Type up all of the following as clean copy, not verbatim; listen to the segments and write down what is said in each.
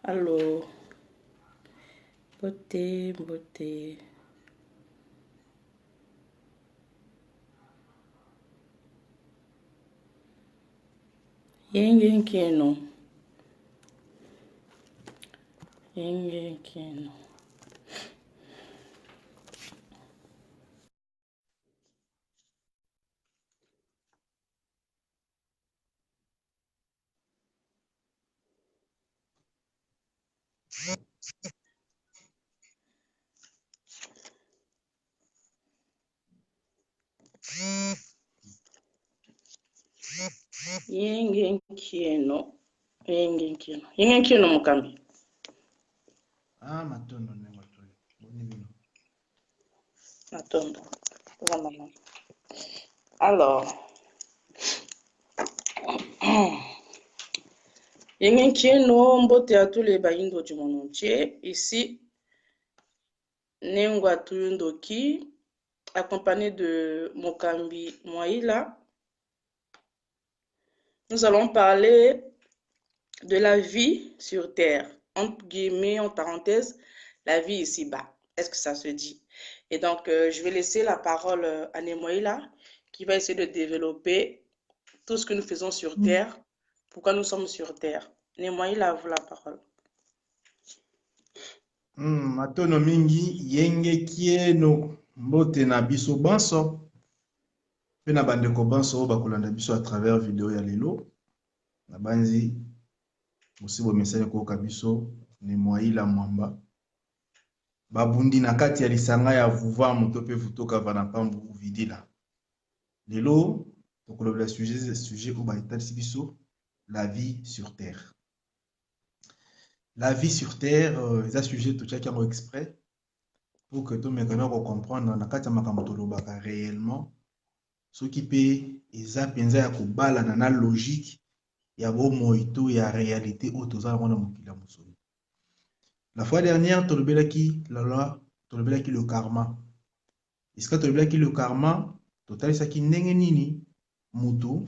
Allô, beauté, beauté. Yenge keno, yenge keno. Yenge keno, yenge keno. Yenge keno mukambi. Ah, matondo ne matoi. Boni bino. Attends, maman. Alors, yenge keno, mbote à tous les baïndo du monde entier. Ici, Nengwa Tuyundoki, accompagné de Mokambi Mwaila. Nous allons parler de la vie sur Terre, entre guillemets, en parenthèse, la vie ici-bas. Est-ce que ça se dit? Et donc, je vais laisser la parole à Nemoïla, qui va essayer de développer tout ce que nous faisons sur Terre, pourquoi nous sommes sur Terre. Nemoïla, à vous la parole. Matondo mingi yenge kieno mbote na biso banso. Pe na bandeko banso bakolanda biso à travers vidéo ya lelo. Na banzi musibo mesele koka biso ni Mwaila Mwamba. Babundi na kati ya lisanga ya vuva moto pe vutoka vana pambu vidila. Lelo tokolobela sujet ko ba etalisi biso la vie sur terre. La vie sur terre, c'est un sujet tout ça qui est exprès pour que tout le monde comprenne dans la carte de réellement ce qui peut eza penza ya kobala na logique ya bo moito ya réalité autoza na mokila musoni. La fois dernière tolobelaki la loi tolobelaki le karma. Est-ce que tolobelaki le karma totalisaki ndenge nini mutu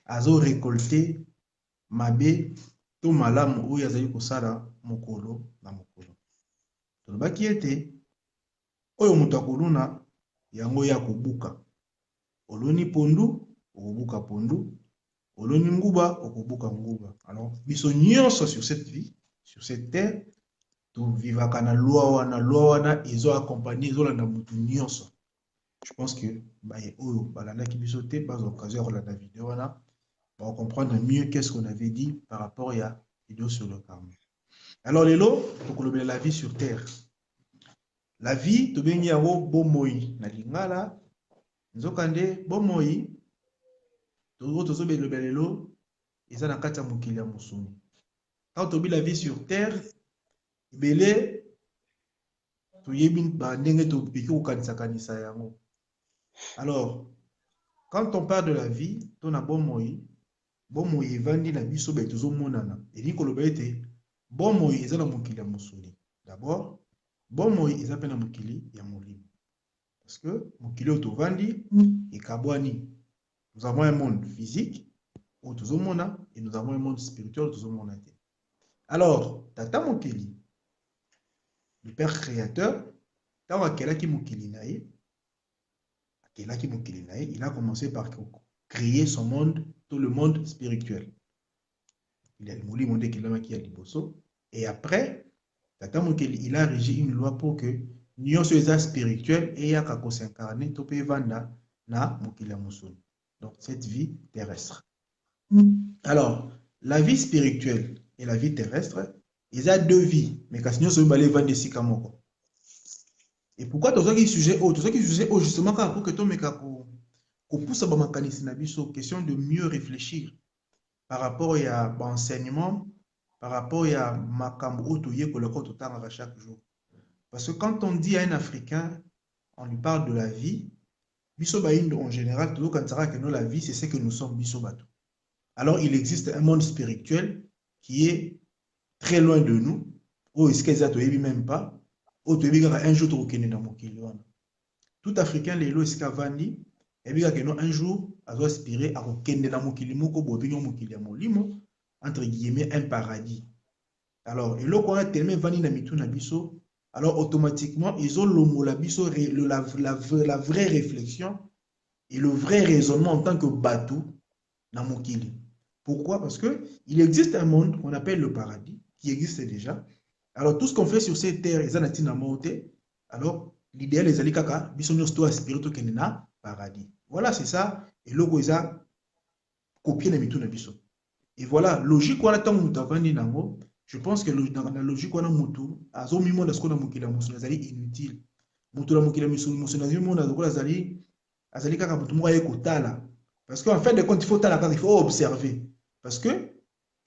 azo récolter mabe to malamu oyo azali kosala mokolo na mokolo. Tolobaki ete oyo mutu akoluna yango ya kobuka. Oloni pondu okobuka pondu, oloni nguba okobuka nguba. Alors biso nyonso sur cette vie, sur cette terre, to vivaka na loi wana ezo accompagner ezo landa mutu nyonso. Je pense que baye oyo balanda ki biso te pas occasion de la vidéo wana pour comprendre mieux qu'est-ce qu'on avait dit par rapport à vidéo sur le karma. Alors lelo tokolobela la vie sur terre. La vie tobengi yango bomoi na lingala nzokande bomoi tozobelobela lelo eza na kati ya mokili ya mosuni. Quand tobi la vie sur terre ebele toyebi bandenge topeki kokanisa yango. Alors quand on parle de la vie tona bomoi evandi na biso be tozomonana eli koloba ete bomoi eza na mokili ya mosuni. D'abord bomoi eza pe na mokili ya molimo. Parce que mokili oyo tovandi ekabwani. Nous avons un monde physique où tozomona et nous avons un monde spirituel où tozomona te. Alors tata mokili, le père créateur, tant akelaki mokili na ye, il a commencé par créer son monde, tout le monde spirituel. Il a le molimo nde kilamaki ya liboso et après tata mokili il a régi une loi pour que nyonso eza spirituel et yaka ko s'incarner to pe vanda na mokili ya mosuni. Donc cette vie terrestre. Alors la vie spirituelle et la vie terrestre, ils ont deux vies, mais quand nous sommes allés vendre des sikamoko. Et pourquoi tous ceux sujet justement quand pour que tout meka ko pousse à bamakanisi na biso question de mieux réfléchir par rapport à l'enseignement, par rapport à makambo otoye ko lako totanga chaque jour. Parce que quand on dit à un Africain, on lui parle de la vie, biso baindo en général, tout quand ça que nous la vie c'est ce que nous sommes biso bato. Alors il existe un monde spirituel qui est très loin de nous, où est-ce qu'ils n'ont même pas, où un jour tout Africain les lois escavandi, et bien un jour à aspirer à kende na mokili moko bobinyo mokili ya molimo entre guillemets un paradis. Alors, et là, quand on a tellement vani na mitu na biso, alors automatiquement, ils ont l'homo la biso, la vraie réflexion et le vrai raisonnement en tant que bateau dans Mokili. Pourquoi? Parce que il existe un monde qu'on appelle le paradis, qui existe déjà. Alors, tout ce qu'on fait sur cette terre, ils en ont monté. Alors, l'idéal, les alikaka, bisogno sto aspirito que na paradis. Voilà, c'est ça. Et logo, ils ont copié les mitu na biso. Et voilà, logique, on a tant de nango. Je pense que dans la logique, on a mutu, azo mimo da skona mukila musu nazali inutile. Mutu la mukila musu nazali mo na zokola azali kaka mutu mo aye kotala. Parce qu'en fait de compte, il faut tala, il faut observer. Parce que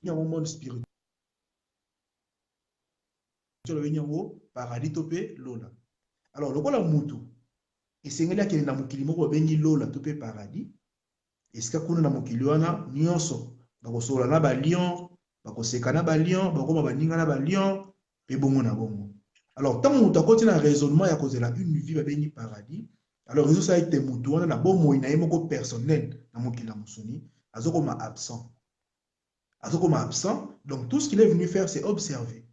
il y a un monde spirituel. Il y a un paradis topé lola. Alors, le quoi mutu, et c'est là qu'il y a un mukili moko bengi lola topé paradis. Et ce qu'on a na mukili wana nyonso, bakosola na ba lion, bakoseka na ba lion, bakoma baninga na ba lion, pe bongo na bongo. Alors, tant que tu as un raisonnement, il y a une vie bengi paradis. Alors, réseau ça a été mutu wana na bon moyen na moko personnel na mukili na musuni, azokoma absent. Azokoma absent, donc tout ce qu'il est venu faire, c'est observer.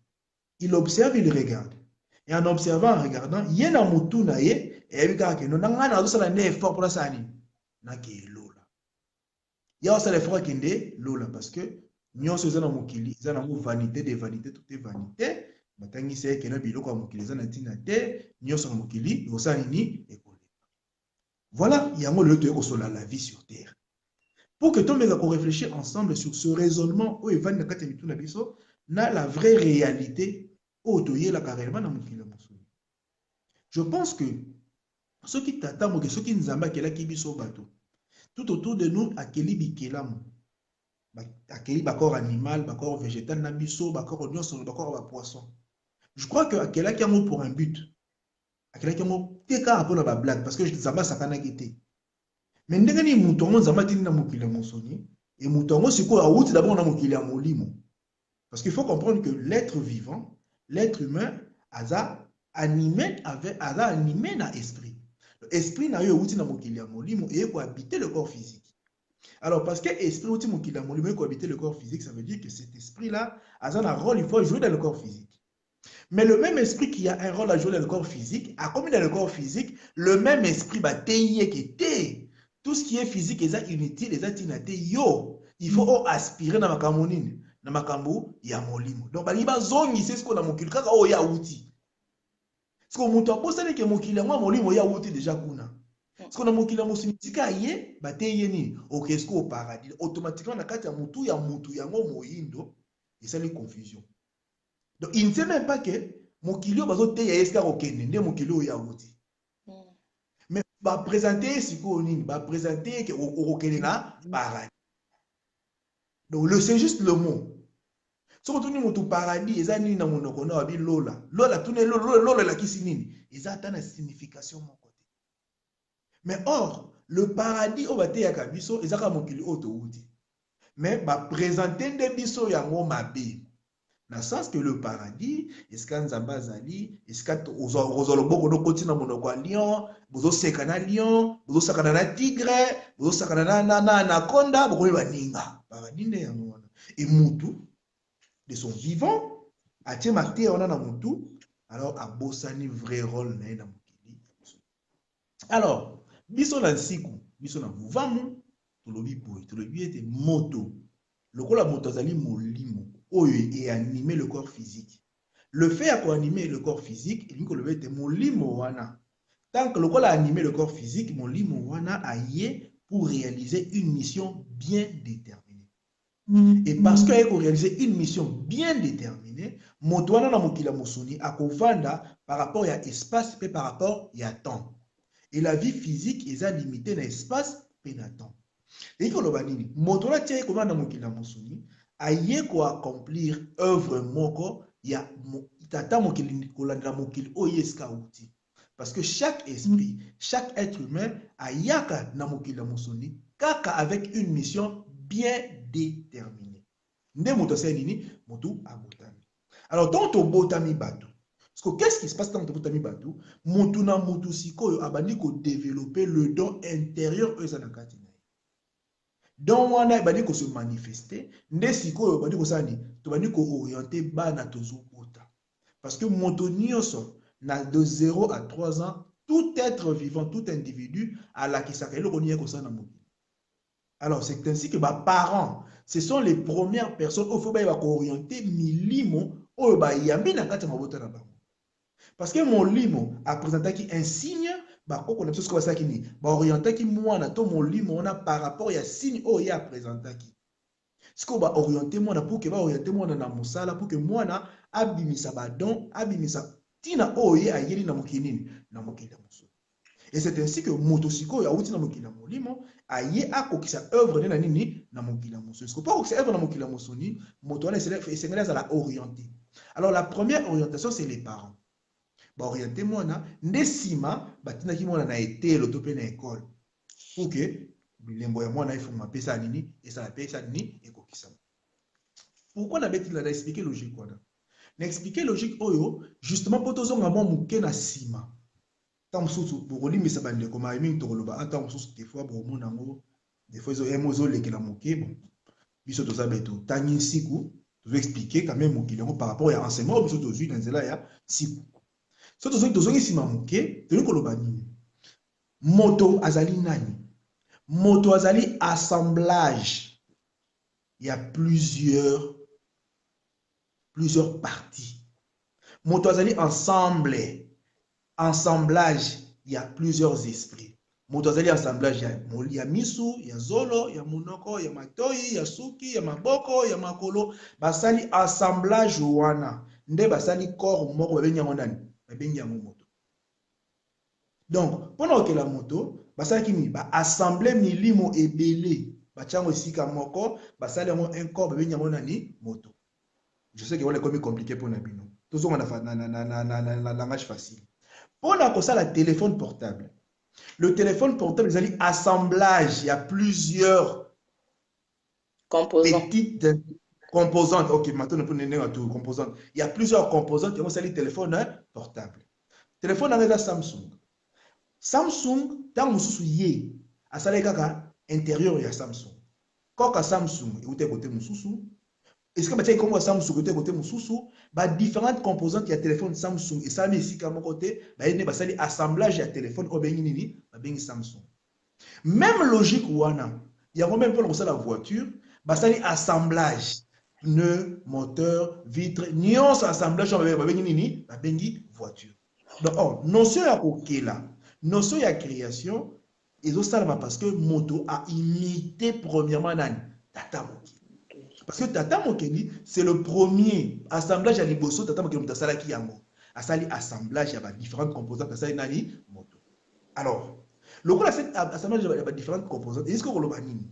Il observe, il regarde. Et en observant, en regardant, il y a un mutu na ye, et il y a un effort pour ça. Na ke lola. Il y a aussi l'effort qui est lola, parce que nous sommes mokili, nous avons vanité de vanité, tout est vanité. Matangi c'est que nous biloko mokili, nous avons nous sommes mokili, nous sommes ni école. Voilà, il y a un lieu de la vie sur terre. Pour que tout le monde réfléchisse ensemble sur ce raisonnement où il va na la vraie réalité où tu la carrément dans mokili. Je pense que ceux qui t'attendent, ceux qui nous embêtent, qui biso bateau, tout autour de nous, à Keli Bikelam, à Keli Bakor animal, Bakor végétal, Nabiso, Bakor oignon, Bakor poisson. Je crois que à Kela qui a mot pour un but, à Kela qui a mot, t'es qu'à pour la blague, parce que je Zamba Sakana Gete. Mais ndengani moutongo Zamba Tini na Mokila Monsoni, et moutongo c'est quoi? À outil d'abord na Mokila Molimo. Parce qu'il faut comprendre que l'être vivant, l'être humain, a animé na esprit. L'esprit n'a eu outil na Mokila Molimo et pour habiter le corps physique. Alors, parce que l'esprit outil Mokila Molimo et pour habiter le corps physique, ça veut dire que cet esprit-là a un rôle, il faut jouer dans le corps physique. Mais le même esprit qui a un rôle à jouer dans le corps physique, a comme dans le corps physique, le même esprit va t'aider. Tout ce qui est physique, est inutile, est yo. Il faut aspirer dans ma camonine, dans ma cambo, il y a molimo. Donc, il y a zone, c'est ce qu'on a mokili, kaka o ya outil. Ce qu'on m'a posé, que mokili, moi, molimo, ya outil déjà kuna. Ce qu'on a mokili, mo sinitika ye, ba teye ni, ok, ce qu'on au paradis. Automatiquement, na kati ya mutu, ya moindo, et ça les confusion. Donc, il ne sait même pas que mokili, bazo teye eska okende, nde mokili ya outil. Mais va présenter ce qu'on va présenter que au na paradis. Donc c'est juste le mot. Ce qu'on dit au paradis, ils ont na monoko na bi lola. Lola tout lola la kisinini. Ils ont une signification mon côté. Mais or le paradis au bate ya kabiso, ils ont mokili auto outi. Mais va présenter des biso ya ngo mabe. Dans le sens que le paradis, est-ce qu'on zambazali, est-ce qu'on ozoloboko no koti na monoko ya lion, bozo sekana lion, bozo sakana na tigre, bozo sakana na anaconda, boko baninga. Paradis ne ya mwana. Et mutu de son vivant, atie maté on a na mutu, alors a bossani vrai rôle na mukili. Alors, biso na siku, biso na muvamu, tolobi boy, tolobi ete moto. Lokola moto azali molimo. Et animer le corps physique. Le fait à animer le corps physique, il dit que le fait est mon limo wana. Tant que le corps a animé le corps physique, mon limo wana a yé pour réaliser une mission bien déterminée. Et parce qu'il a réalisé une mission bien déterminée, mon wana na mokila mosoni a kovanda par rapport à espace et par rapport à temps. Et la vie physique est limitée dans l'espace et dans le temps. Et il faut le dire, mon wana tient comment na mokila mosoni aye ko accomplir œuvre moko ya tata mokili kolandela mokili oyeska outi parce que chaque esprit, chaque être humain ayaka na mokili ya mosoni kaka avec une mission bien déterminée. Nde moto se nini moto abotami. Alors tant to botami bato. Parce que qu'est-ce qui se passe tant to botami bato? Moto na moto sikoyo abandi ko développer le don intérieur ezanakati. donc wana bandi ko se manifester nde sikoyo bandi ko sani to bandi ko orienter bana tozokota parce que moto nyonso na de 0 à 3 ans tout être vivant tout individu alakisaka eloko nini ekosala na mokili. Alors c'est ainsi que ba parents ce sont les premières personnes oyo faut ba ko orienter milimo oyo ba yambi na kati ya mabota na bango parce que molimo apresentaki un signe bakoko na biso sikoyo basalaki nini baorientaki mwana to molimo wana par rapport ya signe oyo ye apresentaki sikoyo baoriente mwana pour que baoriente mwana na mosala pour que mwana abimisa badon abimisa ntina oyo ye ayeli na mokili nini na mokili ya mosusu. Et c'est ainsi que moto sikoyo awuti na mokili ya molimo aye akokisa œuvre nde na nini na mokili ya mosusu sikoyo mpo akokisa œuvre na mokili ya mosuni moto wana esengeli azala orienté. Alors la première orientation c'est les parents baoriente mwana nde nsima batindaki mwana na etelo to mpe na ekole pour que bilembo ya mwana efungwa mpe esala nini esala mpe esala nini ekokisama. Pourquoi na expliquer logique wana na expliquer logique oyo justement mpo tozonga mwa moke na nsima ntango mosusu bokolimbisa bandeko maye mingi tokoloba ntango mosusu des fois bokomona yango des fois ezolekela moke bon biso toza be totangi nsiku tozoexplike quand même mokili yango par rapport ya enseignement oyo biso tozwi na nzela ya siku. So tozongi nsima moke toyei koloba nini moto azali nani moto azali assemblage ya plusieurs parties moto azali ensemblage ya plusieurs esprits moto azali assemblage ya misu ya zolo ya munoko ya matoi ya suki ya maboko ya makolo basali assemblage wana nde basali corps moko babengi yango nani babengi yango moto. Donc mpona okela moto basalaki nini baassemble milimo ebele batiango esika moko basali yango un corps babengi yango nani moto. Je sais que wana ekomi compliqué mpona bino tozonga na langage facile. Mpona kosala téléphone portable le téléphone portable ezali assemblage ya plusieurs petites composantes. Ok, maintenant on peut tout composantes. Il y a plusieurs composantes qui vont salir téléphone portable. Téléphone avec la Samsung. Samsung, tant que yé, à saler kaka intérieur il y a Samsung. Quand Samsung, et où t'es côté mususu. Est-ce que tu comme Samsung côté côté mususu, bah différentes composantes il y a téléphone Samsung et ça mais ici comme côté, bah il n'est pas salir assemblage il y a téléphone au bengi nini, bah bengi Samsung. Même logique wana, il y a même pas la voiture, bah salir assemblage. Pneus, moteur, vitre, nuance assemblage bengi voiture. Donc, notion ya kokela, notion ya création, ils ont ça parce que moto a imité premièrement nani Tata Mokeli. Parce que Tata Mokeli, c'est le premier assemblage à liboso Tata Mokeli mutasala ki yango. Asali assemblage ya différentes composantes asali nani moto. Alors, le coup là cet assemblage ya différentes composantes, est-ce que on le nini?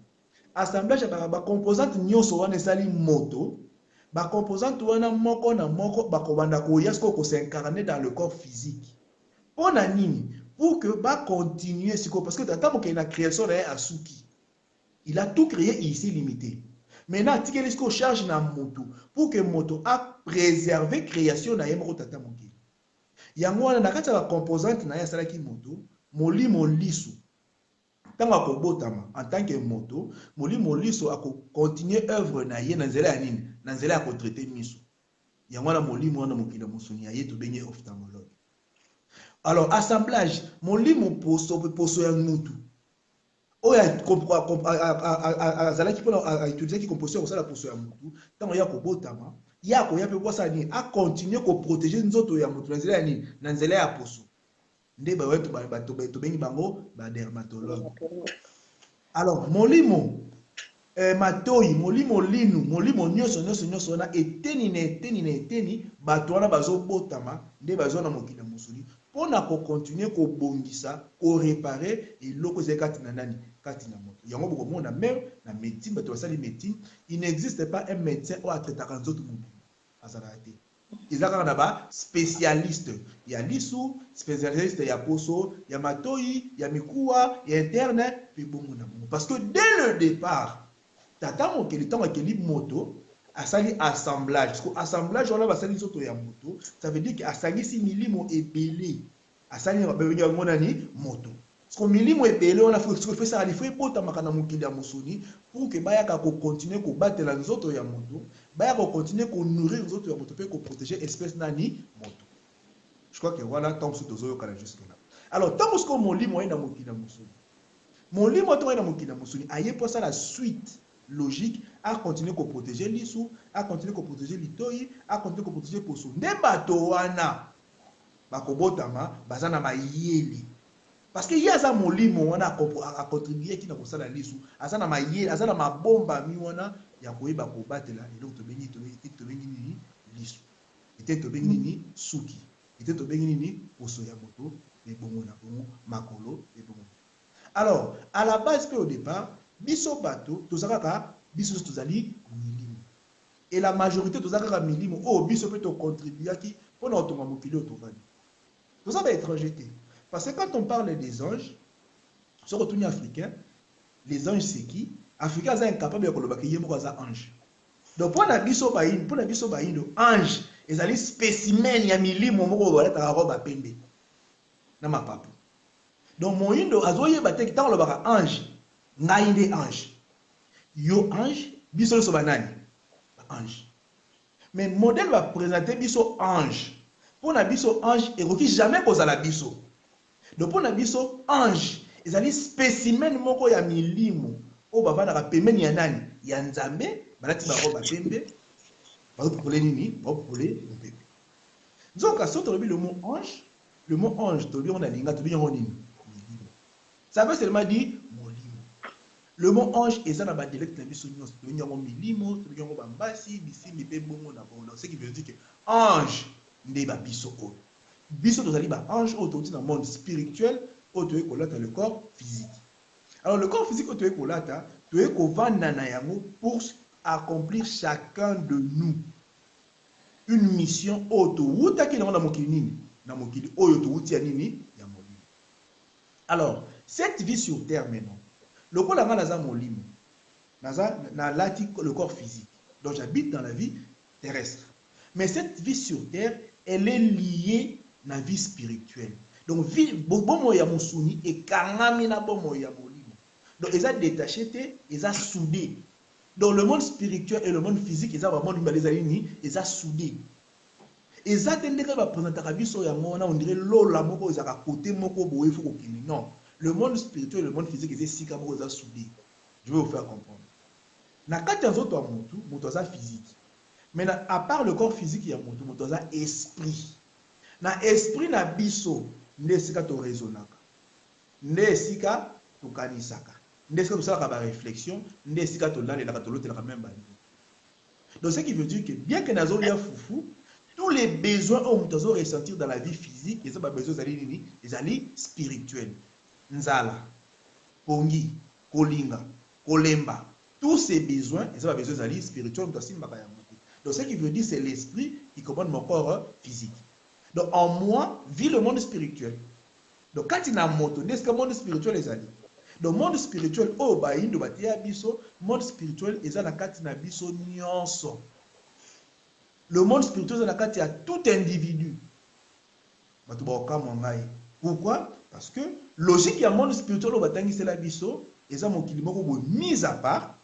Assemblage ba composante nyonso wana esali moto ba composante wana moko na moko ba kobanda ko yasko ko s'incarner dans le corps physique pona nini pour que ba continuer siko parce que Tata Mokeli na création na asuki il a tout créé ici limité maintenant tikeli siko charge na moto pour que moto a préservé création na yemo Tata Mokeli yango wana na kati ba composante na ya salaki moto molimo lisu tanga kobotama en tant que moto molimo liso ako continuer œuvre na ye na nzela ya nini na nzela ya ko traiter miso yango na molimo wana mokila musuni ya ye to benye ophtalmologue. Alors assemblage molimo poso ya mutu oya azalaki pona utiliser ki composition kosala poso ya mutu tango ya kobotama ya ko ya pe kwa sa ni a continuer ko protéger nzoto ya mutu na nzela ya nini na nzela ya poso nde ba wetu ba bengi bango ba dermatologue. Alors molimo matoi molimo linu molimo nyonso na eteni bato wana bazobotama nde bazwa na mokili musuni pona ko continuer ko bongisa ko réparer eloko ze kati na nani kati na moto yango bokomona même na médecine bato basali médecine il n'existe pas un médecin ou atraitaka nzoto mutu azala te ezaka na ba spécialiste ya lisu spécialiste ya poso ya matoi ya mikuwa ya interne puis bongo na bongo parce que dès le départ Tata Mokeli tango akeli moto asali assemblage parce que assemblage wana basali nzoto ya moto ça veut dire que asangisi milimo ebele asali babengi yango nani moto Parce que milimo ebele on a fait ça il faut epota makana mokili ya musuni pour que bayaka ko continuer ko battre la nzoto ya moto, bayaka ko continuer ko nourrir nzoto ya moto pe ko protéger espèce nani moto. Je crois que voilà tant que tozo yokala jusque là. Alors tant que molimo ina mokili ya musuni. Molimo to ina mokili ya musuni aye pour ça la suite logique à continuer ko protéger lisu, à continuer ko protéger litoi, à continuer ko protéger poso. Ndebato wana bakobotama bazana mayeli. Parce que y a ça molimo on a contribué qui na kosala lisu azana mayeli azana mabomba mi wana ya koyeba ko batela et donc to bengi ni lisu était to bengi ni suki était to bengi ni poso ya moto et bongo na bongo makolo et bongo. Alors à la base au départ biso bato tozaka biso tozali milimo et la majorité tozaka milimo oh biso peut to contribuer qui pour na otonga mokili otovani tozaba étranger. Parce que quand on parle des anges, sur le retourné africain, les anges c'est qui? Africains sont incapables de dire qu'ils sont anges. Donc pour la biso baïndo, ange, ils ont spécimen ya milimo moko wala ta roba pembe. Na ma papa. Donc mon indo azoye batek tant le baka ange, ngainde ange. Yo ange, biso so banani. Ange. Mais modèle va présenter biso ange. Pour na biso ange, et qui jamais cause la biso. Donc pour na biso ange, ils ont spécimen moko ya milimo. O baba na pemeni ya nani? Ya nzambe, balati ba roba pembe. Ba popolé nini? Ba popolé pembe. Donc à ce moment le mot ange, to bi on a linga to bi on nini? Ça veut seulement dire molimo. Le mot ange est dans le dialecte na biso nyos, to nyongo milimo, to nyongo bambasi, bisi mi pe bongo na bongo. Ce qui veut dire que ange nde ba biso o. Biso tozali ba ange autour dans le monde spirituel autour kolata le corps physique. Alors le corps physique autour kolata to ko vanda na yango pour accomplir chacun de nous une mission auto wuta ki na mokili nini na mokili oyo to wuti ya nini ya molimo. Alors cette vie sur terre maintenant le corps la naza molimo naza na lati le corps physique donc j'habite dans la vie terrestre mais cette vie sur terre elle est liée na vie spirituelle. Donc vie bomo ya musuni et kangami na bomo ya molimo. Donc ils ont détaché, ils ont soudé. Donc le monde spirituel et le monde physique ils ont vraiment ni ils ont soudé. Ils attendaient que va présenter la biso ya mona on dirait lola moko ils a côté moko boye faut kokini. Non, le monde spirituel et le monde physique ils sika moko ils ont soudé. Je vais vous faire comprendre. Na kati ya nzoto ya mutu aza physique. Mais à part le corps physique ya mutu aza esprit. Na esprit na biso nde esika to raisonnaka nde esika to kanisaka nde esika to salaka ba réflexion nde esika to lalelaka to lotelaka même bandi. Donc ce qui veut dire que bien que nazo lia fufu tous les besoins on peut ressentir dans la vie physique et ça ba besoin zali nini ezali spirituel nzala pongi kolinga kolemba tous ces besoins et ça ba besoin zali spirituel mutasimbaka yango. Donc ce qui veut dire c'est l'esprit qui commande mon corps physique. Donc en moi vit le monde spirituel. Donc quand il y a un moto, est-ce que le monde spirituel est allé? Donc le monde spirituel, oh bah il doit y avoir monde spirituel est dans la carte na biso nyonso. Le monde spirituel est dans la carte à tout individu. Pourquoi? Parce que logique il y a monde spirituel au batangi c'est la biso et ça mon kilimoko mise à part.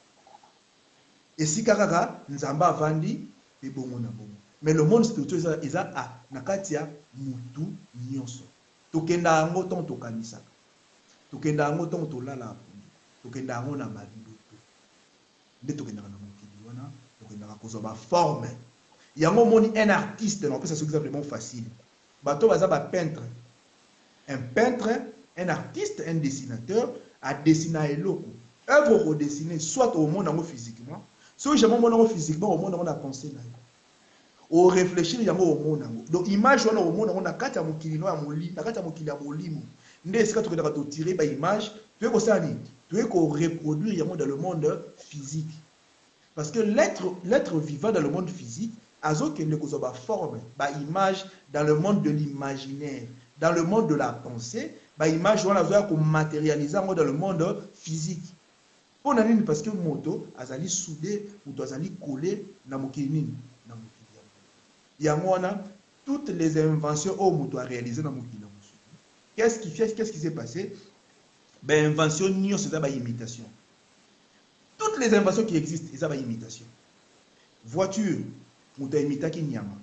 Et si kaka nzamba vandi et bongo na bongo. Mais le monde spirituel est à nakatia mutu nyonso. Tokenda ango ton tokanisaka. Tokenda ango ton tolala. Tokenda ango na mabidoto. Nde tokenda na mokili wana, tokenda kozo ba forme. Yango moni un artiste, non, ça c'est exactement facile. Bato baza ba peintre. Un peintre, un artiste, un dessinateur a dessiné eloko. Œuvre au dessiner soit au monde ango physiquement, soit jamais au monde physiquement au monde on a pensé là. Au réfléchir yango au monde yango. Donc image wana au monde on a kati ya mokili no ya molimo, na kati ya mokili ya molimo. Nde esika to ko tirer ba image, tu ko sani, tu ko reproduire yango dans le monde physique. Parce que l'être vivant dans le monde physique azo kende ko ba forme, ba image dans le monde de l'imaginaire, dans le monde de la pensée, ba image wana zo ko matérialiser dans le monde physique. Pour nani parce que moto azali soudé ou azali collé na mokili nini, na mokili. Yamwana, toutes les inventions au moto a réalisé dans mon kilo. Qu'est-ce qui s'est passé? Ben invention nyonso c'est ba imitation. Toutes les inventions qui existent, c'est ba imitation. Voiture, muta imitaki nyama.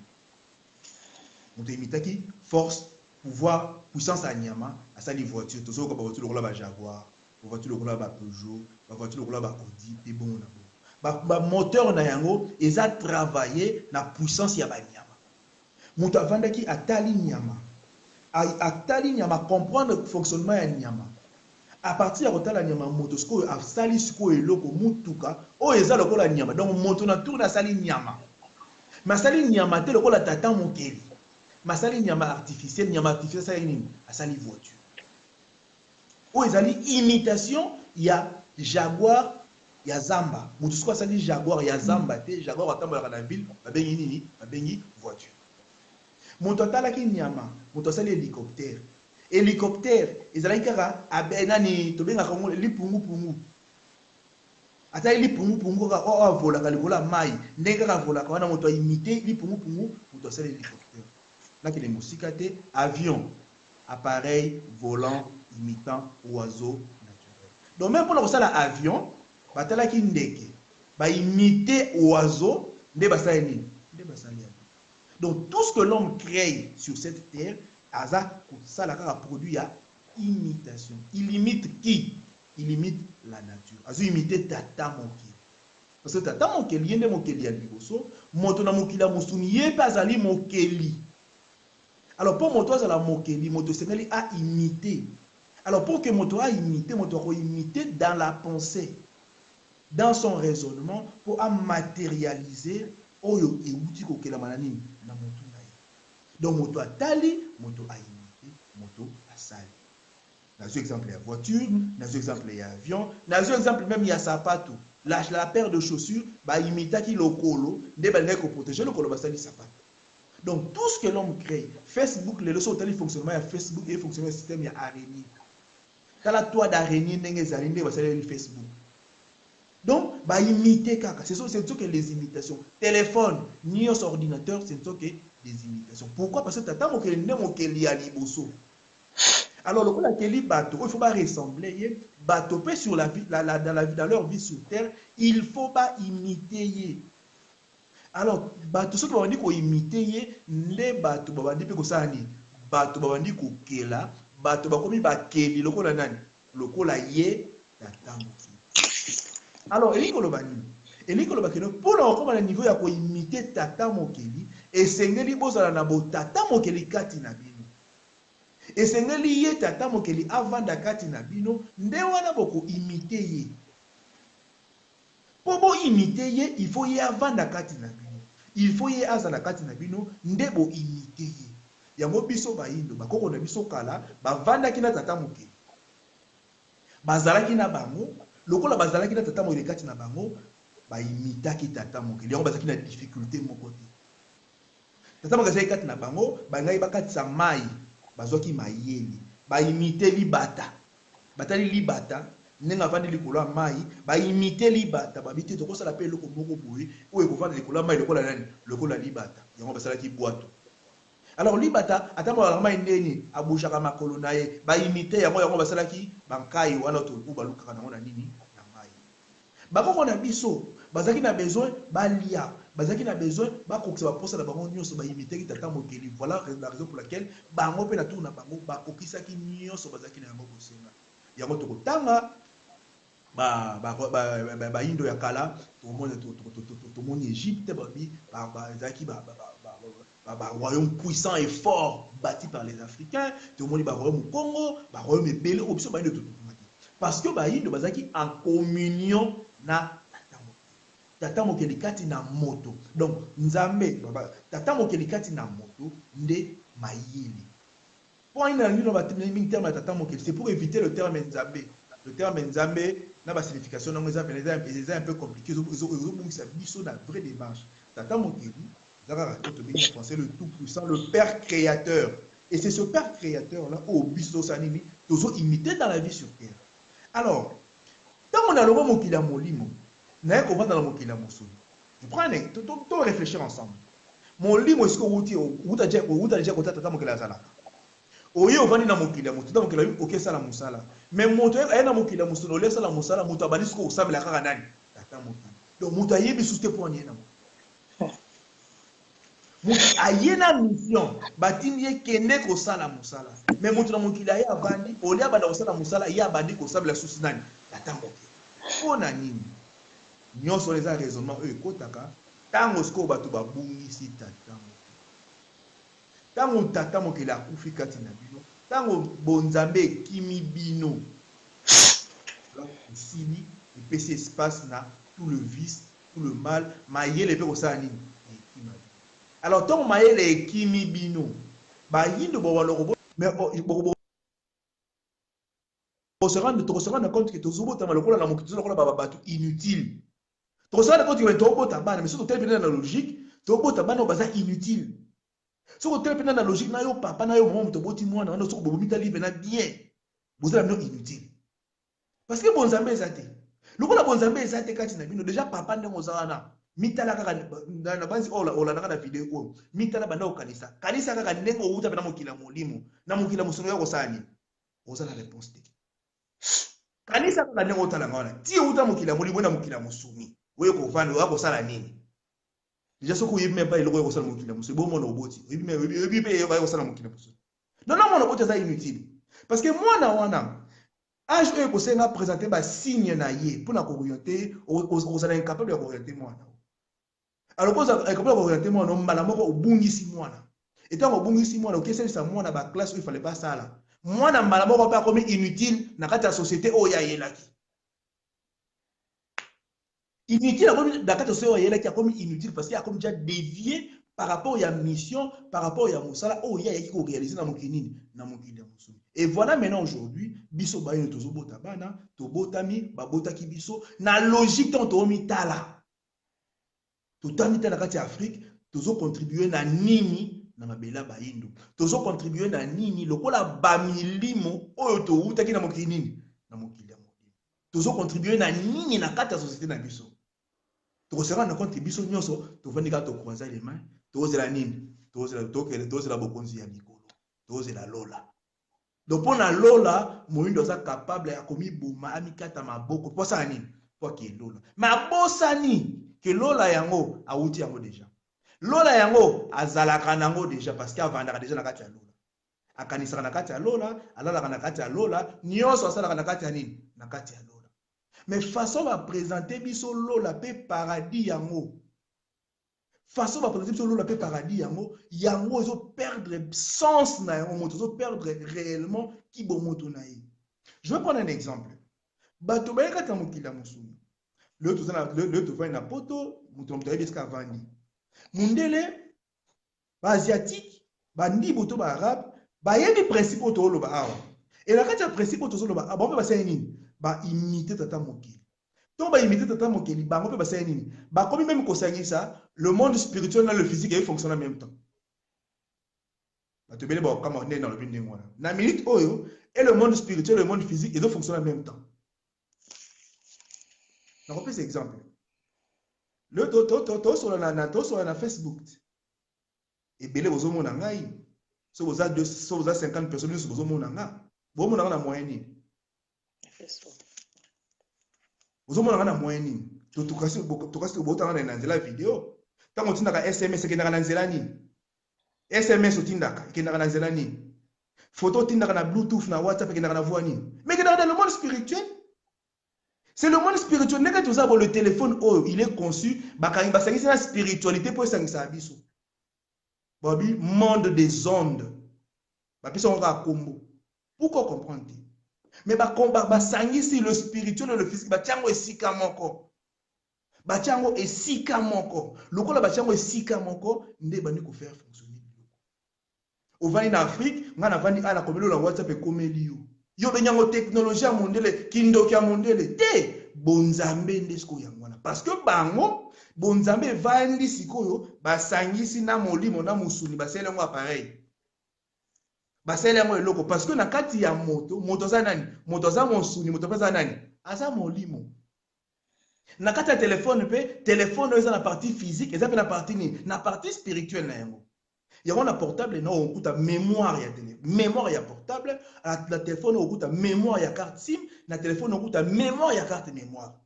Muta imitaki force, pouvoir, puissance à nyama, à ça les voitures, tout ça comme voiture le ba Jaguar, voiture le ba Peugeot, voiture le ba Audi, et bon ba moteur na yango, ils a travaillé na puissance ya ba nyama. Muta vandaki atali nyama. Atali nyama comprendre le fonctionnement ya nyama. À partir de la nyama moto sko a sali sko eloko mutuka o eza lokola nyama donc moto na tour na sali nyama masali nyama te lokola tata mokeli masali nyama artificielle ça nini asali voiture o ezali imitation ya Jaguar ya Zamba moto sko asali Jaguar ya Zamba te Jaguar atambola na ville babengi nini babengi voiture moto atalaki nyama moto asali hélicoptère hélicoptère ezalaki kaka nani tobenga kongo lipungu ata lipungu kaka o avolaka likolo ya mai ndenge kaka avolaka wana moto aimite lipungu moto asala hélicoptère nakende mosika te avion appareil volant imitant oiseau naturel donc même mpona kosala avion batalaki ndeke baimite oiseau nde basala nini nde basali avion donc tout ce que l'homme crée sur cette terre Aza, ça la produit à imitation. Il imite qui? Il imite la nature. Azu imite tata moki. Parce que tata mokeli yende mokeli ya liboso, moto na mokili ya musuni ye pas ali mokeli. Alors pour moto za la mokeli, moto sengali a imité. Alors pour que moto a imité, moto a imité dans la pensée, dans son raisonnement pour a matérialiser oyo euti ko kela manani na moto. Donc, moto a tali, moto a imité, moto a sali. Dans un exemple, il y a voiture, dans un exemple, il y a avion, dans un exemple, même il y a sapato. La paire de chaussures, bah, imita qui le colo, ne va pas protéger le colo, bah, sali sapato. Donc, tout ce que l'homme crée, Facebook, les leçons de fonctionnement, il y a Facebook et fonctionnement du système, il y a araignée. Dans la toile d'araignée, il y a Facebook. Donc, bah, imiter kaka. Ce sont que les imitations. Téléphone, ni ordinateur, ce ne sont que des imitations. Pourquoi? Parce que tata mokeli ne mokeli ya liboso. Alors, le keli bateau, il faut pas ressembler. Bateau peut sur la vie, dans leur vie sur terre, il faut pas imiter. Alors, bateau ce que on dit qu'on imiter, les bateaux, babandi pe ko sani, bateau babandi ko kela, bateau bakomi ba keli lokola nani, lokola ye tata mokeli. Alors, eliko lobani. Eliko lobakeno pour na niveau ya ko imiter tata mokeli. Esengeli bozala na bo tata mokeli kati na bino. Esengeli ye tata mokeli avanda kati na bino nde wana boko imite ye. Po bo imite ye, il faut ye avanda kati na bino. Il faut ye azala kati na bino nde bo imite ye. Yango biso ba indo bakoko na biso kala bavanda kina tata mokeli. Bazalaki na bango, lokola bazalaki na tata mokeli kati na bango, ba imitaki tata mokeli. Yango bazalaki na difficulté moko te. Tata mokeli kati na bango, bangai bakati sa mai, bazwaki mayeli, ba imite libata. Batali libata, nenga vandi likolo ya mai, ba imite libata, ba bité to kosala pe loko moko boye, oyo ko vandi likolo ya mai lokola nani, lokola libata. Yango basalaki boato. Alors libata atamo la mai ndeni abushaka makolo na ye, ba imite yango basalaki bankai wana to ubaluka na ngona nini na mai. Bakoko na biso, bazaki na besoin balia. Bazaki na besoin ba kokisa ba posa na bango nyonso ba imiter ki tata mokeli. Voilà la raison pour laquelle bango pe na tour na bango ba kokisa ki nyonso bazaki na yango kosenga. Yango to kotanga ba indo ya kala to moni Égypte ba zaki ba royaume puissant et fort bâti par les Africains, to moni ba royaume Congo, ba royaume belé option ba indo to parce que ba indo bazaki en communion na tata mokeli kati na moto. Donc nzambe tata mokeli kati na moto nde mayeli. Pour une année dans le terme tata mokeli, c'est pour éviter le terme nzambe. Le terme nzambe n'a pas signification, donc c'est un peu compliqué. Ils ont ça biso la vraie démarche. Tata mokeli, c'est le tout puissant, le père créateur. Et c'est ce père créateur là au biso sanini, toujours imité dans la vie sur terre. Alors, tant on a le mot mokili molimo. Je prends un exemple, on réfléchir ensemble. Mon lit, est-ce que vous avez déjà tata mokeli azala? oye ovandi na mokili ya moto ta mokili oyo okesala mosala mais moto aye na mokili ya mosusu olesala mosala moto abandi soki osambela kaka nani tata mokili donc moto ayebi susu te mpo ani ye na mokili moto aye na mission batindi ye kende kosala mosala mais moto na mokili aye avandi olie abanda kosala mosala ye abandi kosambela susu nani tata mokili mpo na nini nyonso wana eza raisonnement oyo ekotaka ntango sikoyo bato babungisi tata mokili ntango tata mokili akufi kati na bino ntango bonzambe ekimi bino osili epesi espace na tout le vice tout le mal mayele mpe kosala nini ekima bino alors ntango mayele ekimi bino bayindo bowaloko tokose rendre compte ke tozobotama lokola na mokili lokola bato inutile tokose rendre compte ke tobota bana mais soki totali pene na logique tobota bana oyo baza inutile soki otele mpe na logique na yo papa na yo mama moto oboti mwana wana soki bobomitali mpena bien bozala bino inutile parce que bonzambe eza te lokola bonzambe eza te kati na bino déjà papa ndenge oza wana mitala kaka na banzi olandaka na video oyo mitala banda kokanisa kanisa kaka ndenge outa mpe na mokili ya molimo na mokili ya mosungu ya kosala nini oza na réponse te kanisa kaka ndenge otalanga wana ti outa mokili ya molimo na mokili ya mosuni oyo kovanda oya kosala nini déjà soki oyebi mpe eloko ya kosala mokili ya mosuni bomona oboti oyebi mpe eloko ya kosala mokili ya mosuni nono mwana oboti eza inutile parce que mwana wana age oyo ekosenga présente basigne na ye mpona kooriente ozala incapable ya kooriente mwana alors koza incapable ya kooriente mwana mbala moko obungisi mwana etango obungisi mwana okesalisa mwana baklasse oyo ifale basala mwana mbala moko mpe akomi inutile na kati ya société oyo ayelaki inutile na kati ya société oyo ayelaki akomi inutile parce que akomi déjà dévié par rapport à mission, par rapport à Moussala, oh, il y a qui réalisé dans mon kinini, dans mon kinini. Et voilà maintenant aujourd'hui, biso bayo tozo botabana, to botami, babota ki biso, na logique tant to mitala. To tamita na kati Afrique, tozo contribuer na nini na mabela bayindo. Tozo contribuer na nini lokola bamilimo oyo to utaki na mon kinini, na mon kinini. Tozo contribuer na nini na kati ya société na biso. To se rendre compte que biso nyonso to vandika to croiser les mains. Tozela nini tozela bokonzi ya mikolo tozela lola donc pona lola moyindo aza capable ya komiboma amikata maboko posa nini po ke lola mabosani ke lola yango awuti yango déjà lola yango azalaka nango déjà parce que avandaka déjà na kati ya lola akanisaka na kati ya lola alalaka na kati ya lola nyonso asalaka na kati ya nini na kati ya lola mais façon va présenter biso lola pe paradis yango façon va présenter sur le paradis yango ils ont perdre sens na yango ils ont perdre réellement qui bon moto na ye. Je vais prendre un exemple. Bato ba kata mokila musuni. Le to va na poto moto mto ebeska vandi. Mundele ba asiatique ba ndi boto ba arabe ba yebi principe to lo ba awa. Et la kata principe to lo ba ba ba sa nini ba imiter tata mokili. Donc, bah, imiter tata mokeli, bah, on peut passer à nini. Bah, comme même qu'on s'agit ça, le monde spirituel et le physique, ils fonctionnent en même temps. Bah, tu veux dire, comme on est dans le bin de moi. La minute oyo, et le monde spirituel et le monde physique, ils fonctionnent en même temps. On reprend cet exemple. Le sur la Facebook. Et belé vous avez mon angai. Si vous avez 50 personnes, vous avez mon angai. Vous avez mon angai en moyenne. Vous avez un moyen ni to kasi botanga na nzela vidéo tango tindaka SMS ke na nzela ni SMS otindaka ke na nzela ni photo tindaka na Bluetooth na WhatsApp ke na voix ni mais que dans le monde spirituel c'est le monde spirituel neka tout ça le téléphone oh il est conçu bakangi basangisa la spiritualité pour sangisa biso babi monde des ondes ba biso on va kombo pourquoi comprendre. Mais si le spirituel et le physique, batiango esika moko. Batiango esika moko. Lokola batiango esika moko, nde bandi ko faire fonctionner. Au vani en Afrique, ngana vani ala komelo la WhatsApp e komeli yo. Yo benyango technologie mondele, kindoki mondele. Te bonzambe ndesko yangwana. Parce que bango bonzambe vandi sikoyo basangisi na molimo na musuni basele ngo appareil. Basele yango eloko parce que na kati ya moto za nani moto za monsuni moto za nani aza molimo na kati ya téléphone pe téléphone eza na partie physique eza pe na partie ni na partie spirituelle na yango Il y a un portable, on a mémoire, mémoire, il y a portable, la téléphone, on a mémoire, il y a carte SIM, la téléphone, on a mémoire, il y a carte mémoire.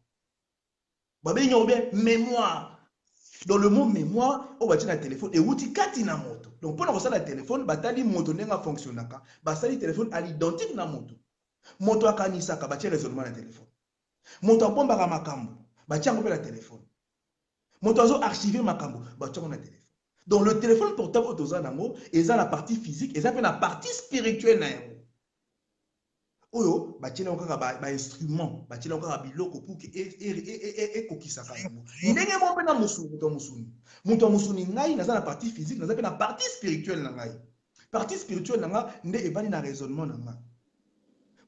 Il y a bien mémoire. Dans le mot mémoire, on va dire le téléphone, et on dit kati na moto. Donc, pour nous le téléphone, batali moto n'a fonctionné. Basali téléphone à l'identique na moto. Moto a kanisaka, bati raisonnement na téléphone. Moto a bomba makambo, bati ngopé la téléphone. Moto a archivé makambo, bati na téléphone. Donc, le téléphone portable autozanango, et ça la partie physique, et ça fait la partie spirituelle na yango. Oyo, bati na encore ba instrument, bati na encore biloko pour que kokisaka yango. Ndenge mo pe na musuni, muto musuni ngai na la partie physique, na la partie spirituelle na ngai. Partie spirituelle na nga nde evani na raisonnement na nga.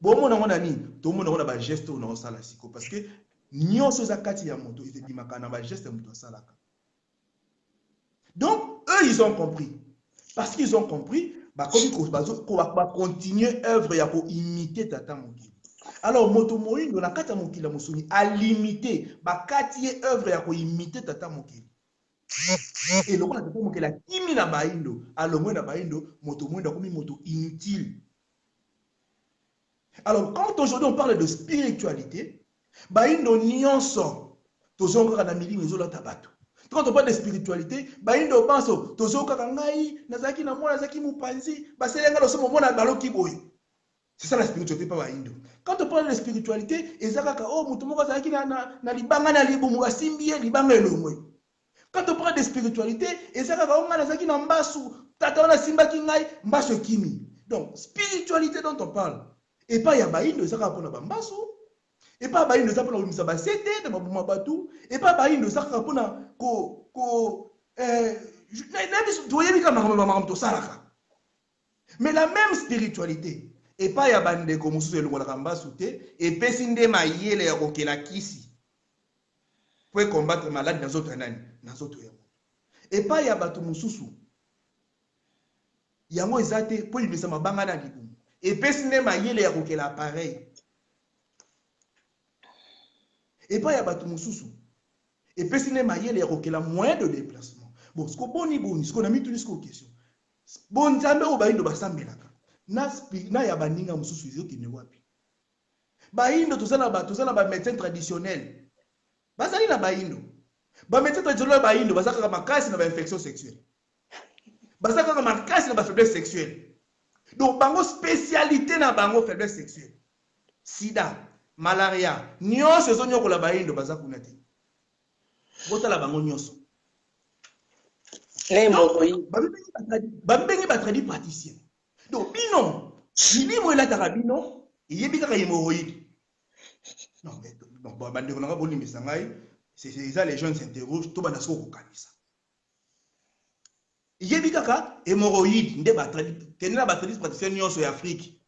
Bon mo na ngona ni, to mo na ngona ba geste na osala siko parce que nyonso za kati ya moto ezebimaka na ba geste moto asalaka. Donc eux ils ont compris. Parce qu'ils ont compris, va continuer œuvre ya ko imiter tata mokili. Alors moto moindo na kata mokili la musuni a limité ba kati œuvre ya ko imiter tata mokili. Et le monde a dit la kimi na baindo, alors moi na baindo moto moindo comme moto inutile. Alors quand aujourd'hui on parle de spiritualité, baindo nyonso tozonga na milimo ezola tabato. Quand on parle de spiritualité, baindo penso tozoka kangai nazaki na mwana nazaki mupanzi baselenga loso mona baloki boy. C'est ça la spiritualité pas baindo. Quand on parle de spiritualité, ezaka oh mutu moko azaki na libanga na libumu asimbie libanga elongwe. Quand on parle de spiritualité, ezaka onga nazaki na mbasu tata wana simbaki ngai mbasu kimi. Donc spiritualité dont on parle et pas ya baindo ezaka pona ba mbasu. Et pas baindo ça pona umisa ba sete de mabuma batu et pas baindo ça pona mais la même spiritualité et pas ya bande comme sous le ngolaka souté et pesinde mayele ya kokela kisi pour combattre maladie dans autres nani dans autres et pas ya batu mususu yango ezate pour libisa mabanga na libumu et pesinde mayele ya kokela appareil et pas ya batu mususu et puis, si il y a moyen de déplacement. Bon, ce qu'on a ce qu'on a mis tout ce question. Bon, jambe au bain de Bassambelaka. Na ya baninga mususu qui ne wapi. Baindo tout ça na médecin traditionnel. Basali na baindo. Ba médecin traditionnel baindo basaka makasi na ba infection sexuelle. Basaka makasi na ba faiblesse sexuelle. Donc bango spécialité na bango faiblesse sexuelle. Sida, malaria, nyonso zonyo ko la baindo basakuna te. Bota la bango nyonso. Bambengi batradi praticien. Donc bino, milimo ela tarabino, yebi kaka hémorroïde. Non mais donc bande ko nga boni misangai, c'est ça les jeunes s'interrogent to bana soko kanisa. Yebi kaka hémorroïde nde batradi, tenela batradi praticien nyonso ya Afrique.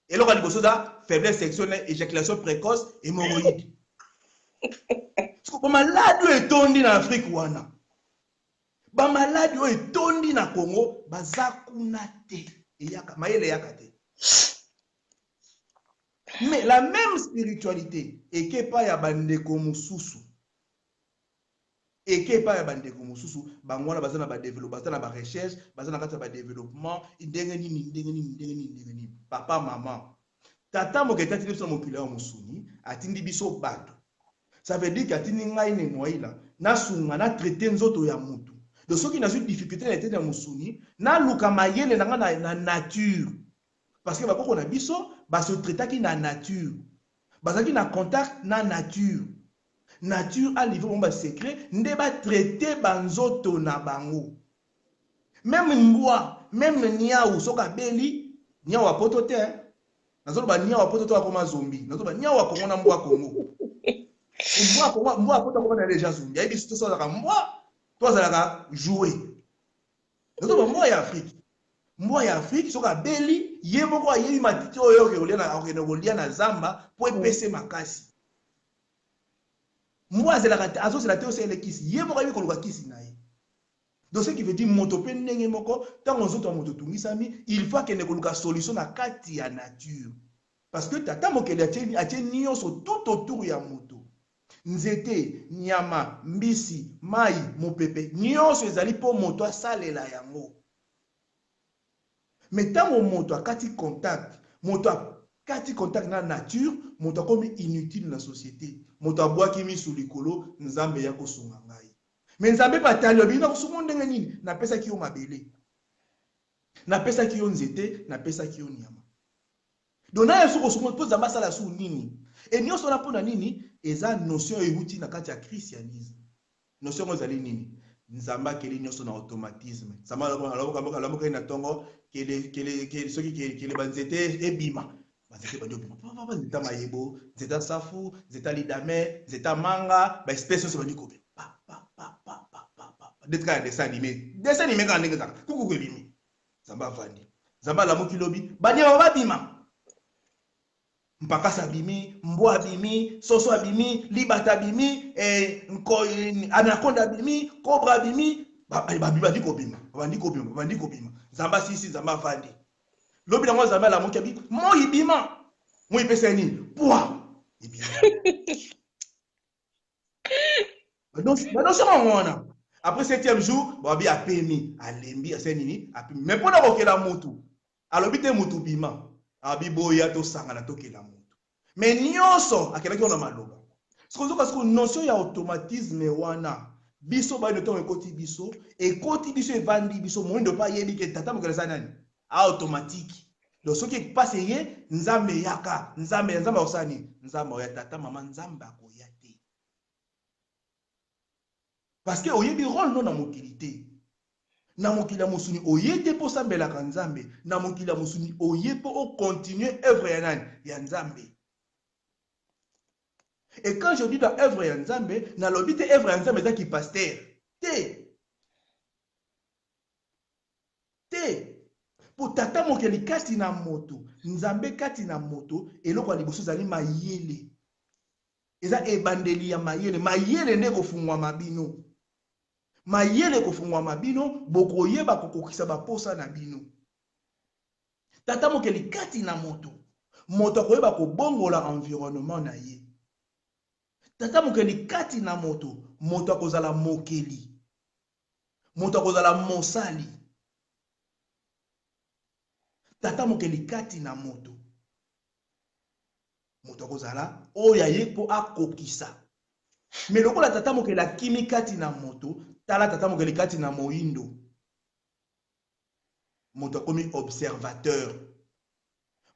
Et là liboso da faiblesse sexuelle, éjaculation précoce, hémorroïde. Ba malade est tondi na Afrique wana. Ba malade est tondi na Congo, bazakuna te. Eyaka mayele yakate. Mais la même spiritualité et que pas ya bandeko mususu. Et que pas ya bandeko mususu, bangwana bazana ba développer, bazana ba recherche, bazana kata ba développement, ndenge nini. Papa maman. Tata moketa tibiso mokila musuni, atindi biso bato. Ça veut dire qu'il y a une ngai moïla na sunga na traiter nzoto ya mutu. De ceux qui n'ont une difficulté na tête ya musuni, na luka mayele na nature. Parce que bakoko na biso ba se traiter ki na nature. Bazaki na contact na nature. Nature a livré un secret, nde ba traiter banzoto na bango. Même mbwa, même niaou soka beli, niaou apoto te. Nazo ba niaou apoto to akoma zombie. Nazo ba niaou akongo na mbwa Kongo. Moi, quand on a déjà zoomé, il y a des situations où moi, toi, ça va jouer. Donc, moi, il y a Afrique. Moi, il y a Afrique, sur la belly, il y a beaucoup de matiti qui na Zamba pour épaisser ma casse. Moi, c'est la théorie, c'est le kiss. Il y a beaucoup de kiss. Donc, ce qui veut dire, motope nenge moko, tant on zoto mototungi sami, il faut qu'il y ait une solution na kati ya nature. Parce que tata mokele a tenu tout autour ya moto. Nzete, nyama, mbisi, mai, mopepe, nyonso ezali po moto asalela yango. Mais tant que moto a kati contact, moto a kati contact na nature, moto a comme inutile dans la société. Moto a bois qui mis sous likolo, nzambe ya kosunga ngai. Mais nzambe patali obina kosunga ndenge nini, na pesa ki yo mabele. Na pesa ki yo nzete, na pesa ki yo nyama. Donc na yesu kosunga po nzamba sala su nini. Et nyonso na pona nini, eza notion euti na kati ya christianisme. Notion ezali nini? Nzamba keli nyonso na automatisme. Nzamba alaboka na tongo kele banzete ebima. Banzete bandi obima. Papa nzeta mayebo, nzeta safu, nzeta lidame, nzeta manga, ba espèce so bandi kobe. Pa pa pa pa pa pa pa. Detka dessin animé. Dessin animé quand ndenge zaka. Kuku ebimi. Nzamba vandi. Nzamba lamuki lobi, bandi ba bima. Mpakasa bimi, mbo abimi, soso abimi, libata abimi, anaconda abimi, cobra abimi, bandi kobima. Zamba sisi, zamba fandi. Lobi na mwa zamba la moki abi, mo ibima. Mo ipesa nini? Poa. Ibima. Donc c'est mon. Après 7e jour, babi apemi, alembi, asenini, apemi. Mais pour na kokela mutu. Alobi te mutu bima. Abiboya to sangana tokela mutu. Mais nyonso akelaki ona maloba. Sikozo parce que notion ya automatisme wana biso ba noto ekoti biso evandi biso mondo pa yebi ke tata mokela nani automatique. Donc ce qui passe ye nzambe yaka nzambe osani nzambe ya tata mama nzambe akoya te. Parce que oyebi rôle non na mokilité. Na mokili ya musuni oyete po sambela ka nzambe na mokili ya musuni oyepo o continuer œuvre ya nani ya nzambe. Et quand je dis dans œuvre ya nzambe na lobite œuvre ya nzambe za ki pasteur te po tata mokili kati na moto nzambe kati na moto eloko ya liboso zali mayele eza ebandeli ya mayele nde kofungwa mabino. Mayele kofungwa mabino bokoyeba kokokisa baposa na bino. Tata mokeli kati na moto akoyeba kobongola environnement na ye. Tata mokeli kati na moto akozala mokeli. Moto akozala mosali. Tata mokeli kati na moto akozala oya ye po akokisa. Mais lokola tata mokeli akimi kati na moto tala tata mokeli kati na moindo. Moto akomi observateur.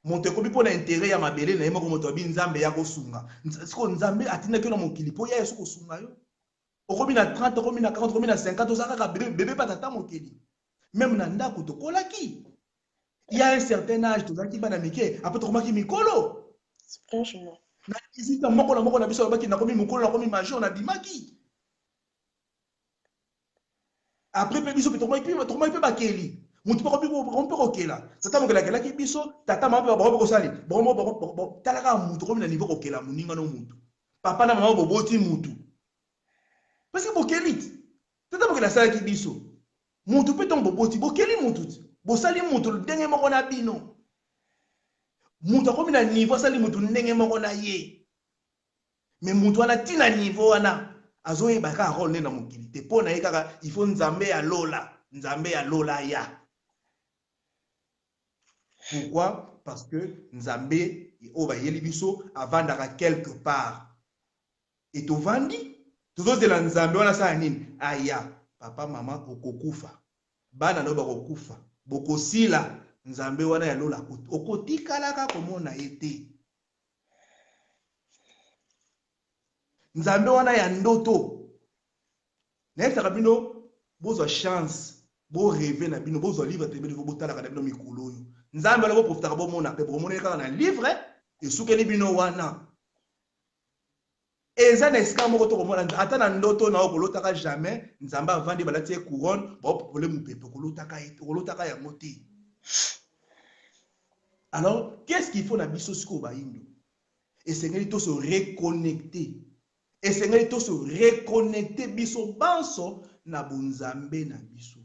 Moto akomi pona intérêt ya mabele na yemo moto abi nzambe ya kosunga. Siko nzambe atina ke na mokili po ya yesu kosunga yo. Okomi na 30, okomi na 40, okomi na 50 ozaka bébé pa tata mokeli. Même na ndako to kolaki. Il y a un certain âge to zaki bana mike après to komaki mikolo. Franchement. Na izita moko na biso baki na komi mukolo na komi major na bimaki. Après pe biso pe to komaki pe bakeli. Mutu pa ko kokela. Tata mokela kela ki biso tata mama ba ko sali. Bon talaka mutu komi na niveau kokela muninga no mutu. Papa na mama boboti mutu. Parce que bokeli. Tata mokela sala ki biso. Mutu pe ton boboti bokeli mutu. Bosali mutu ndenge moko na bino. Mutu akomi na niveau sali mutu ndenge moko na ye. Mais mutu wana tina niveau wana azoyeba ka rôle na mokili te pona ye kaka il faut nzambe ya lola ya. Pourquoi? Parce que nzambe oba yeli biso avandaka quelque part. Et to vandi tozo de la nzambe wana sa nini? Aya papa mama okokufa. Bana no bakokufa. Bokosila nzambe wana ya lola okotikalaka komona ete. Nzambe wana ya ndoto. Nefta bino bozo chance, bo rêver na bino bozo livre te bino botala ka bino mikolo yo. Nzambe lo profita bo mona pe bo mona ka na livre et soukeli bino wana. Eza na esika moko to komona ata na ndoto na okolotaka jamais nzambe avandi balati couronne ba problème pepe kolotaka ya moti. Alors, qu'est-ce qu'il faut na biso siko ba indo? Et sengeli to se reconnecter. Et sengeli to se reconnecter biso banso na bunzambe na biso.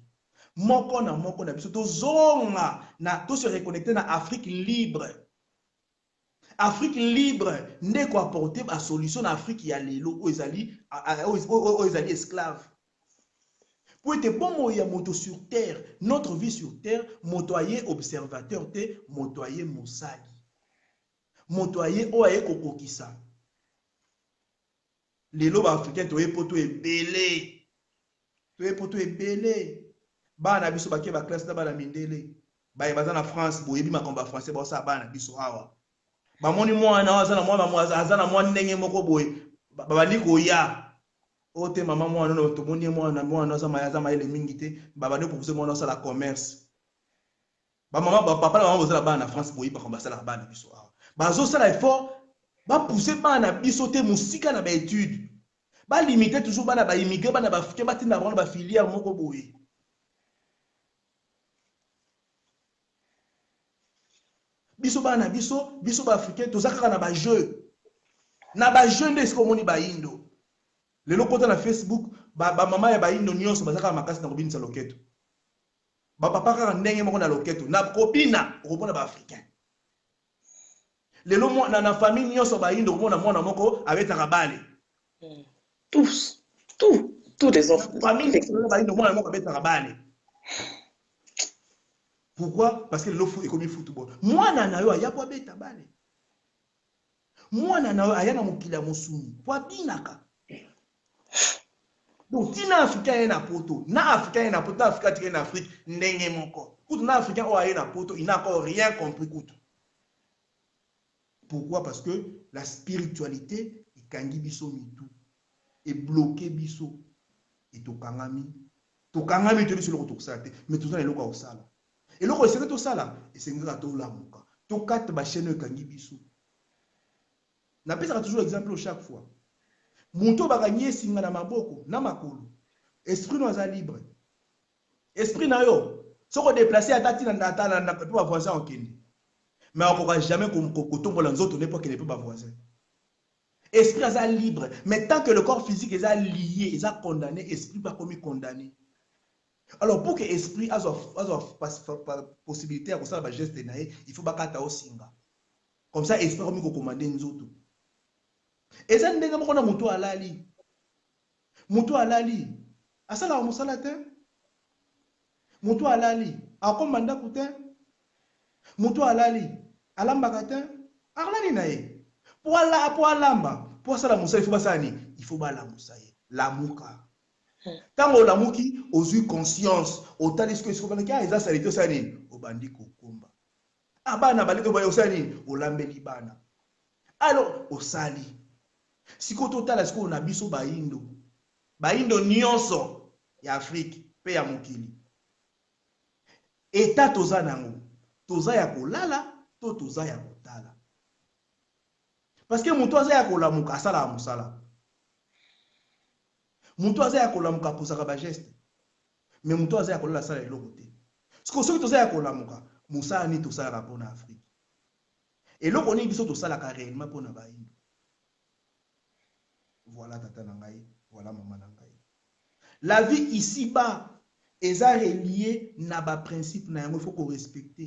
Moko na biso to zonga na to se reconnecter na Afrique libre. Afrique libre n'est quoi apporter la solution à Afrique ya lelo o ezali esclave. Pour être bon, il y a moto sur terre. Notre vie sur terre, motoyer observateur, te motoyer mosali. Motoyer oaye kokokisa. Les lobes africains, tu es poto et belé. Tu es poto et belé. Bana biso baké ba classe na bana mindele. Ba baza na France, boyebi makomba français ba sa bana biso awa. Ba moni mwana azana mwana azana mwana ndenge moko boye. Ba bali ko ya. Ote mama mwana no to moni mwana za mayaza ile mingi te. Ba bani proposer mwana sa la commerce. Ba mama ba papa na mama bozala bana na France boyebi makomba sa la bana biso awa. Ba zo sala effort ba pousser bana biso te musika na ba étude. Ba limiter toujours bana ba immigrer bana ba africain ba tinda ba filière moko boye. Biso bana biso ba africain tozaka na ba jeu. Na ba jeu nde siko moni ba indo. Lelo kota na Facebook ba mama ya ba indo nyonso bazaka makasi na kobinisa loketo. Ba papa ka ndenge moko na loketo na kobina okopona ba africain. Lelo mo na famille nyonso ba indo komona mwana moko abetaka bale. Tous les enfants. Famille ba indo mwana moko abetaka bale. Pourquoi? Parce que le foot est comme le football. Moi, na yo aya po beta bale. Moi, na yo aya na mokila mosuni. Po binaka. Donc, tina africain na poto, na africain na poto, africain tire na Afrique, ndenge moko. Tout na africain o aya na poto, il n'a encore rien compris tout. Pourquoi? Parce que la spiritualité est kangi biso mitu, est bloqué biso, et tokangami. Tokangami to biso loko toksate, mais tout ça est loko osala. Et loko c'est tout ça là, et c'est ngaka to la muka. To kat ba chaîne kangi biso. Na pesa toujours exemple chaque fois. Monto baganye singa na maboko na makolo. Esprit no aza libre. Esprit na yo, soko déplacer atati na ndata na pe ba voisin okende. Mais on pourra jamais kotombola nzoto n'importe quel peu ba voisin. Esprit aza libre, mais tant que le corps physique est lié, est condamné, esprit pas comme condamné. Alors pour que l'esprit ait possibilité à faire un geste, il faut que au singa. Comme ça, l'esprit comme commander nous autres. Et ça, nous avons moto alali. Moto alali. Asa la musalate. Moto alali. A commanda kutin. Moto alali. Alamba katin. Alali nae. Pour alamba. Pour ça la musa, il faut pas ça ni. Il faut pas la musa. La muka. Tant que la muki, aux yeux conscience, au temps de ce que ce qu'on a, ils ont salé tout ça ni. Au bandi kokumba. Abana bali to bayo sani. Au lambeli bana. Alors au sali. Si koto tala ce qu'on a biso ba indo. Ba indo nyonso ya Afrique pe ya mokili. Eta toza nango. Toza ya kolala, to toza ya kotala. Parce que muto aza ya kolamuka asala musala. Muto aza ya kolamuka posaka ba geste. Mais muto aza ya kolala sala eloko te. Parce que soki toza ya kolamuka, musala ni toza ya pona Afrique. Et loko ni biso tosala ka réellement pona ba indo. Voilà tata nangai, voilà maman nangai. La vie ici-bas est reliée na ba principe na yango, il faut qu'on respecte.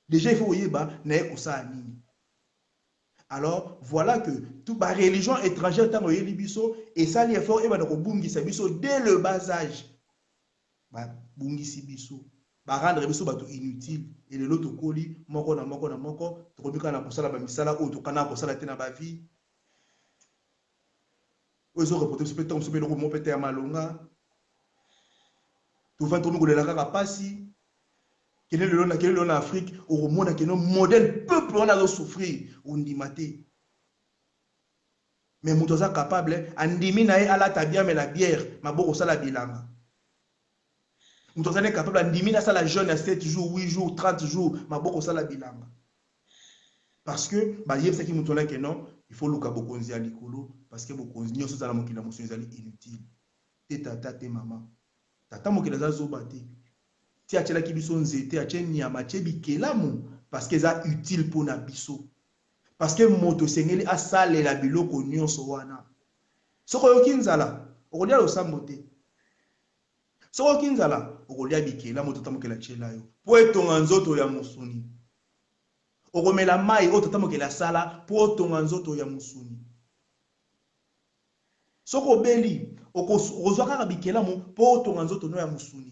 Déjà il faut yeba na ekosa nini. Alors voilà que toute la religion étrangère tant oyeli biso et ça li effort et ba ko bungisa biso dès le bas âge. Ba bungisi biso, ba rendre biso bato inutile et le loto koli moko na moko to komika na kosala ba misala o to kana kosala te na ba vie. Ils ont reporté ce pétant, ce pétant, mon pété à Malonga. Tout va tourner dans la capacité. Quel est le long en Afrique? Au monde, quel est le modèle peuple on a souffrir? On dit maté. Mais Moutosa capable, Andimi nae à la tabia, mais la bière, ma boko sa la bilanga. Moutosa n'est capable, Andimi na sa la jeune à 7 jours, 8 jours, 30 jours, ma boko sa la bilanga. Parce que, bah, il y a ce qui m'a que non, il faut le kabokonzi à l'icolo, parce que bokonzi, nous sommes dans la mokila motion inutile. Te tata, te maman. Tata mokila za zobate. Ti achela ki biso nzete, achela nyama, achela bikelamu, parce que ça utile pour na biso. Parce que moto sengeli a sale la biloko nyonso wana. Soko yoki nzala, okolia lo sambote. Soko yoki nzala, okolia bikelamu, tata mokila chela yo. Po etonga nzoto ya musuni. Okomela mai o tata mokila sala po tonga nzoto ya musuni. Soko beli okozwa kaka bikelamu mpo otonga nzoto no ya mosuni.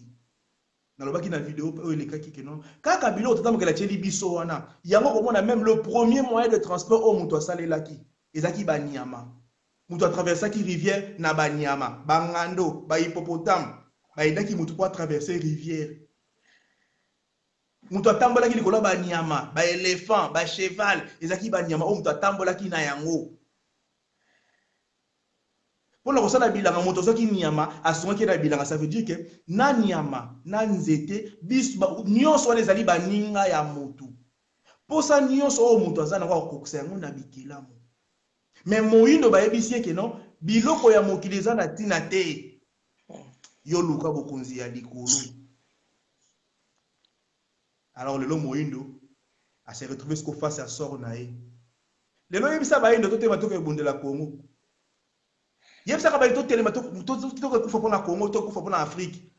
Nalobaki na vidéo oyo elekaki ke non kaka biloko totamokela tieli biso wana yango komona même le premier moyen de transport oyo moto asalelaki ezalaki banyama. Moto atraversaki rivière na banyama bangando bahippopotame bayedaki moto mpo atraverser rivière. Moto atambolaki likolo banyama baéléphant bacheval ezalaki banyama oyo moto atambolaki na yango. Pour kosala bilanga moto soki nyama asungaki na bilanga, ça veut dire que na nyama na nzete bis nyonso wana ezali baninga ya motu. Posa nyonso oyo moto aza na kwa kokisa yango na bikelamu. Mais moyindo bayebisi ke non biloko ya mokili eza na tina te. Yo luka bokonzi ya likolo. Alors lelo moyindo a se retrouver ce qu'on face à sort na ye. Lelo yebisa bayindo to te matoke bondela Congo. Yebisa ka bayito telema to kufa pona Congo to kufa pona Afrique.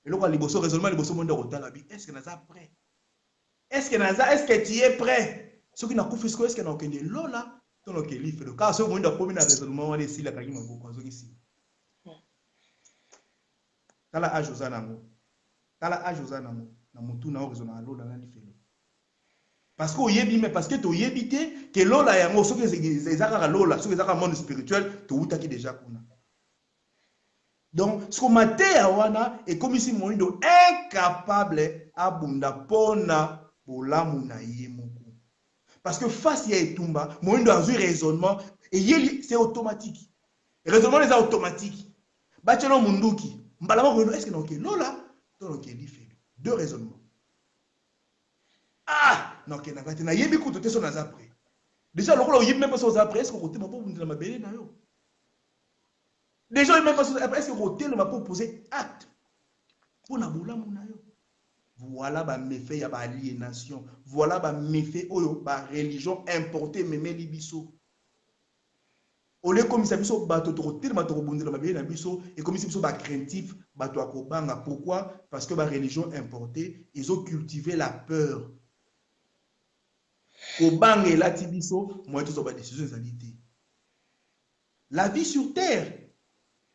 Eloko liboso raisonnement liboso monde rotala bi. Est-ce que naza prêt? Est-ce que tu es prêt? Ce qui na kufa est-ce que na okende lola to no keli fe. Ka so monde akomi na raisonnement wana esila kaki maboko azoki si. Tala âge ozanango. Tala âge ozanango na mutu na raisonnement lola na lifelo. Parce que oyebi mais parce que to yebite que lola yango soki ezaka lola soki ezaka monde spirituel to utaki déjà kuna. Donc ce qu'on mate ya wana et comme ici moindo incapable abunda pona bolamu na ye moko. Parce que face ya etumba moindo azui raisonnement et yeli c'est automatique. Raisonnement les automatique. Bachelo munduki mbala moko est-ce que non ke lola to no ke lifelo. Deux raisonnements. Ah non ke nakati na yebi kuto te so naza prêt. Déjà lokolo yebi même pas so naza prêt est-ce que côté ma pour bundela mabele na yo. Déjà même pas so est-ce que côté le ma pour poser acte pour na bolamu na yo. Voilà ba méfait ya ba aliénation. Voilà ba méfait oyo ba religion importée memeli biso. Ole comme ça biso bato to côté ma to bundela mabele na biso et comme ça biso ba craintif bato akobanga. Pourquoi? Parce que ba religion importée ils ont cultivé la peur. Kobanga et la tibiso, moi tout ça va décision zalité. La vie sur terre,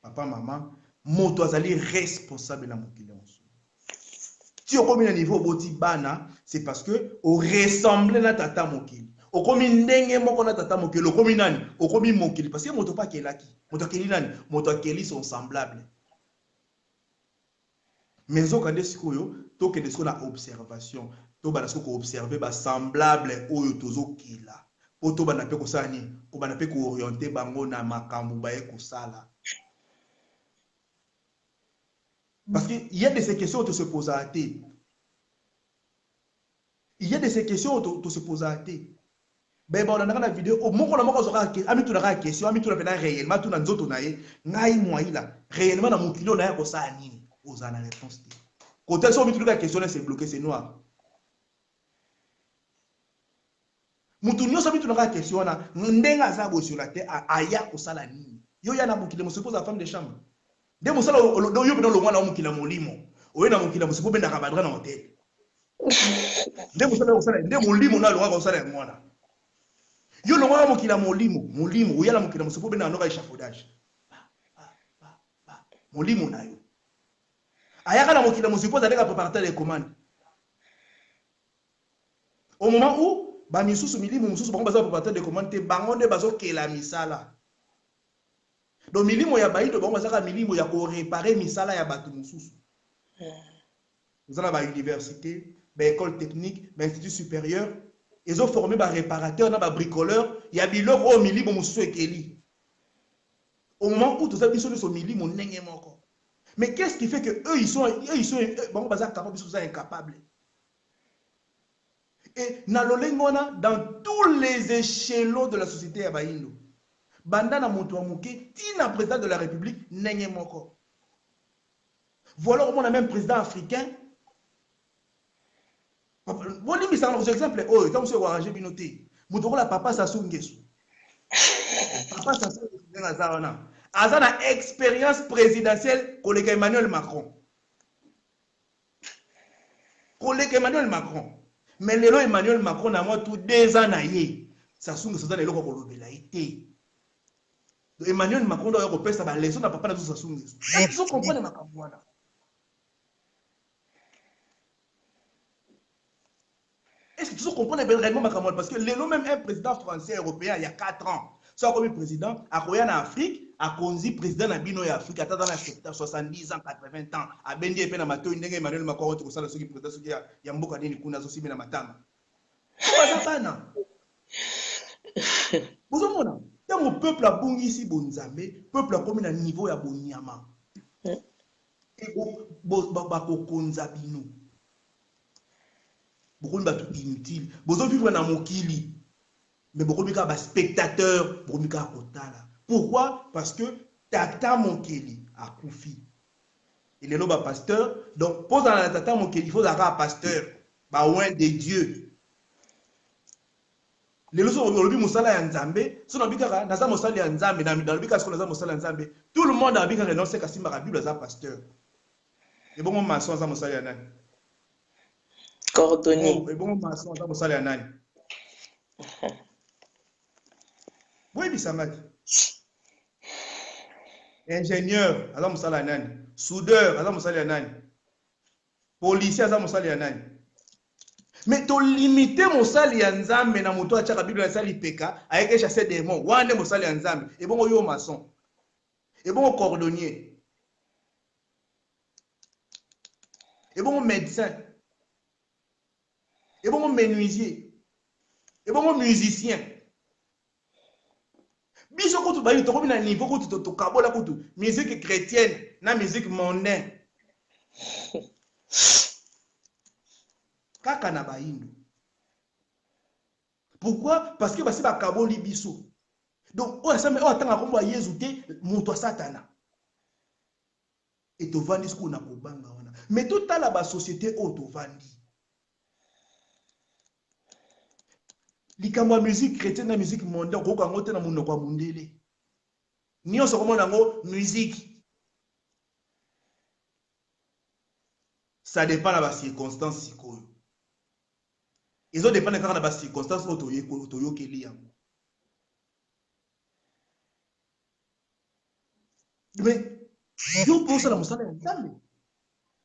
papa, maman, moto azali responsable na mokili onso. Si on comme un niveau boti bana, c'est parce que on ressemble na tata mokili. O komi ndenge moko na tata mokili, o komi nani, o komi mokili parce que moto pa kelaki, moto keli nani, moto keli sont semblables. Mais au kande sikoyo, to ke desko na observation. To bana soko observer ba semblable oyo tozo kila. Po to bana pe ko sani, ko bana pe ko orienter bango na makambu ba e ko sala. Parce qu'il y a de ces questions où tu se poses à thé. Il y a de ces questions où tu se poses à thé. Ben bon, on a la vidéo, au moment où on a ami tu la question, ami tu la réellement tu na nzoto na ye, ngai moi là, réellement na mon kilo na ya ko sa nini, oza na réponse. Quand elles sont mis la question c'est bloqué, c'est noir. Mutu nyoso bitu na question na ndenga za bo sur la terre aya ko sala nini. Yo ya na mukile mo suppose la femme de chambre. Nde mo sala do yo bino lo mwana mukila molimo. Oye na mukila mo suppose benda ka badra na hotel. Nde mo sala nde molimo na lo ka sala mwana. Yo lo mwana mukila molimo oya na mukila mo suppose benda no ka échafaudage. Molimo na yo. Aya kana mukila mo suppose avec préparateur des commandes. Au moment où ba misusu milimo mususu bango baza préparateur de commande te bango nde bazo kela misala. Do milimo ya bayindo bango baza ka milimo ya ko réparer misala ya batu mususu. Vous avez ba université, ba école technique, ba institut supérieur, ils ont formé ba réparateur na ba bricoleur, ya biloko o milimo mususu ekeli. Au moment où tous ça biso so milimo ndenge moko. Mais qu'est-ce qui fait que eux ils sont bango baza capable biso ça incapable. Et nalolengona dans tous les échelons de la société ya bayindo. Banda na moto amuke tina président de la République nenge moko. Voilà on a même président africain. Bon lui ça par exemple oh comme monsieur Warangé binoté. Moto la papa Sassou Nguesso. Papa Sassou Nguesso azana expérience présidentielle collègue Emmanuel Macron. Collègue Emmanuel Macron. Mais lelo Emmanuel Macron a moi tout 2 ans na ye. Sassou Nguesso za lelo ko lobela été. Emmanuel Macron doit repérer ça, les leçons n'a pas de Sassou Nguesso. Est-ce qu'ils comprennent ma campagne? Est-ce que tu comprends réellement ma campagne? Parce que l'élo même un président français européen il y a 4 ans. Ça comme président, à Koya en Afrique, à Konzi président na bino en Afrique, à dans la 70 ans, 80 ans, à Bendi et Penamato, il y a Emmanuel Macron qui est le président, il y a Mboka Dini Kuna aussi bien à Matama. Vous avez tant le peuple a bon ici, bon Zambé, peuple a comme un niveau à bon Nyama. Et au Konzabino. Beaucoup de inutile. Vous avez vivre dans Mokili. Mais beaucoup de spectateurs, beaucoup de kotala. Pourquoi? Parce que Tata Mokili a Koufi. Il est là, pasteur. Donc, pose dans la Tata Mokili, il faut avoir un pasteur. Bah, ouais, des dieux. Les leçons aujourd'hui musala ya nzambe so na bikaka naza musala ya nzambe na bikaka so naza musala ya nzambe tout le monde a bikaka non c'est kasimba ka bible za pasteur et bon maçon za musala ya nani cordonnier et bon maçon za musala ya nani oui bisamaki ingénieur za musala ya nani soudeur za musala ya nani policier za musala ya nani. Mais tu limiter mon sali ya nzambe na moto achaka bible ya sali peka avec chasser démon wande mon sali ya nzambe et bon yo maçon et bon cordonnier et bon médecin et bon menuisier et bon musicien biso ko tu ba to ko na niveau ko to kabola ko tu musique chrétienne na musique mondaine kaka na baindu. Pourquoi? Parce que basi bakaboli biso. Donc on ça mais on attend komba Yesu te moto satana. Et to vandi ce qu'on a kobanga wana. Mais toute la société o to vandi. Likamwa musique chrétienne na musique mondaine ko kango te na munoko wa mundele. Nyonso komona ngo musique. Ça dépend de la circonstance sikoyo. Ils ont dépendé de la circonstance où tu es. Mais, Dieu peut aussi la moussala ya nzambe.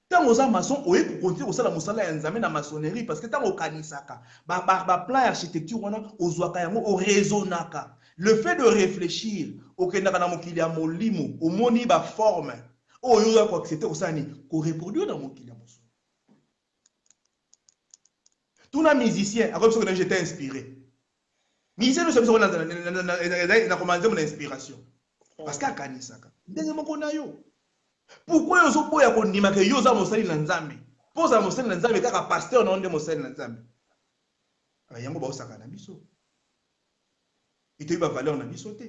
Tant aux maçons, on peut continuer aussi la moussala ya nzambe na maçonnerie parce que tant au kanisaka, plan architecture on a ozwaka yango o raisonnaka. Le fait de réfléchir au kenaka na mokili ya molimo, au moni ba forme, o yo ko accepter osani ko reproduire dans mokili ya moso. Tout les musicien, après que j'étais inspiré. Musicien, nous sommes dans commencé mon inspiration. Parce qu'à Kanisaka, pourquoi ils ont beau à condimenter que yosa mosali nanzambe? Pose à mosali nanzambe car pasteur non de mosali nanzambe. Yango ba osaka na biso. Et tu vas valeur na biso te.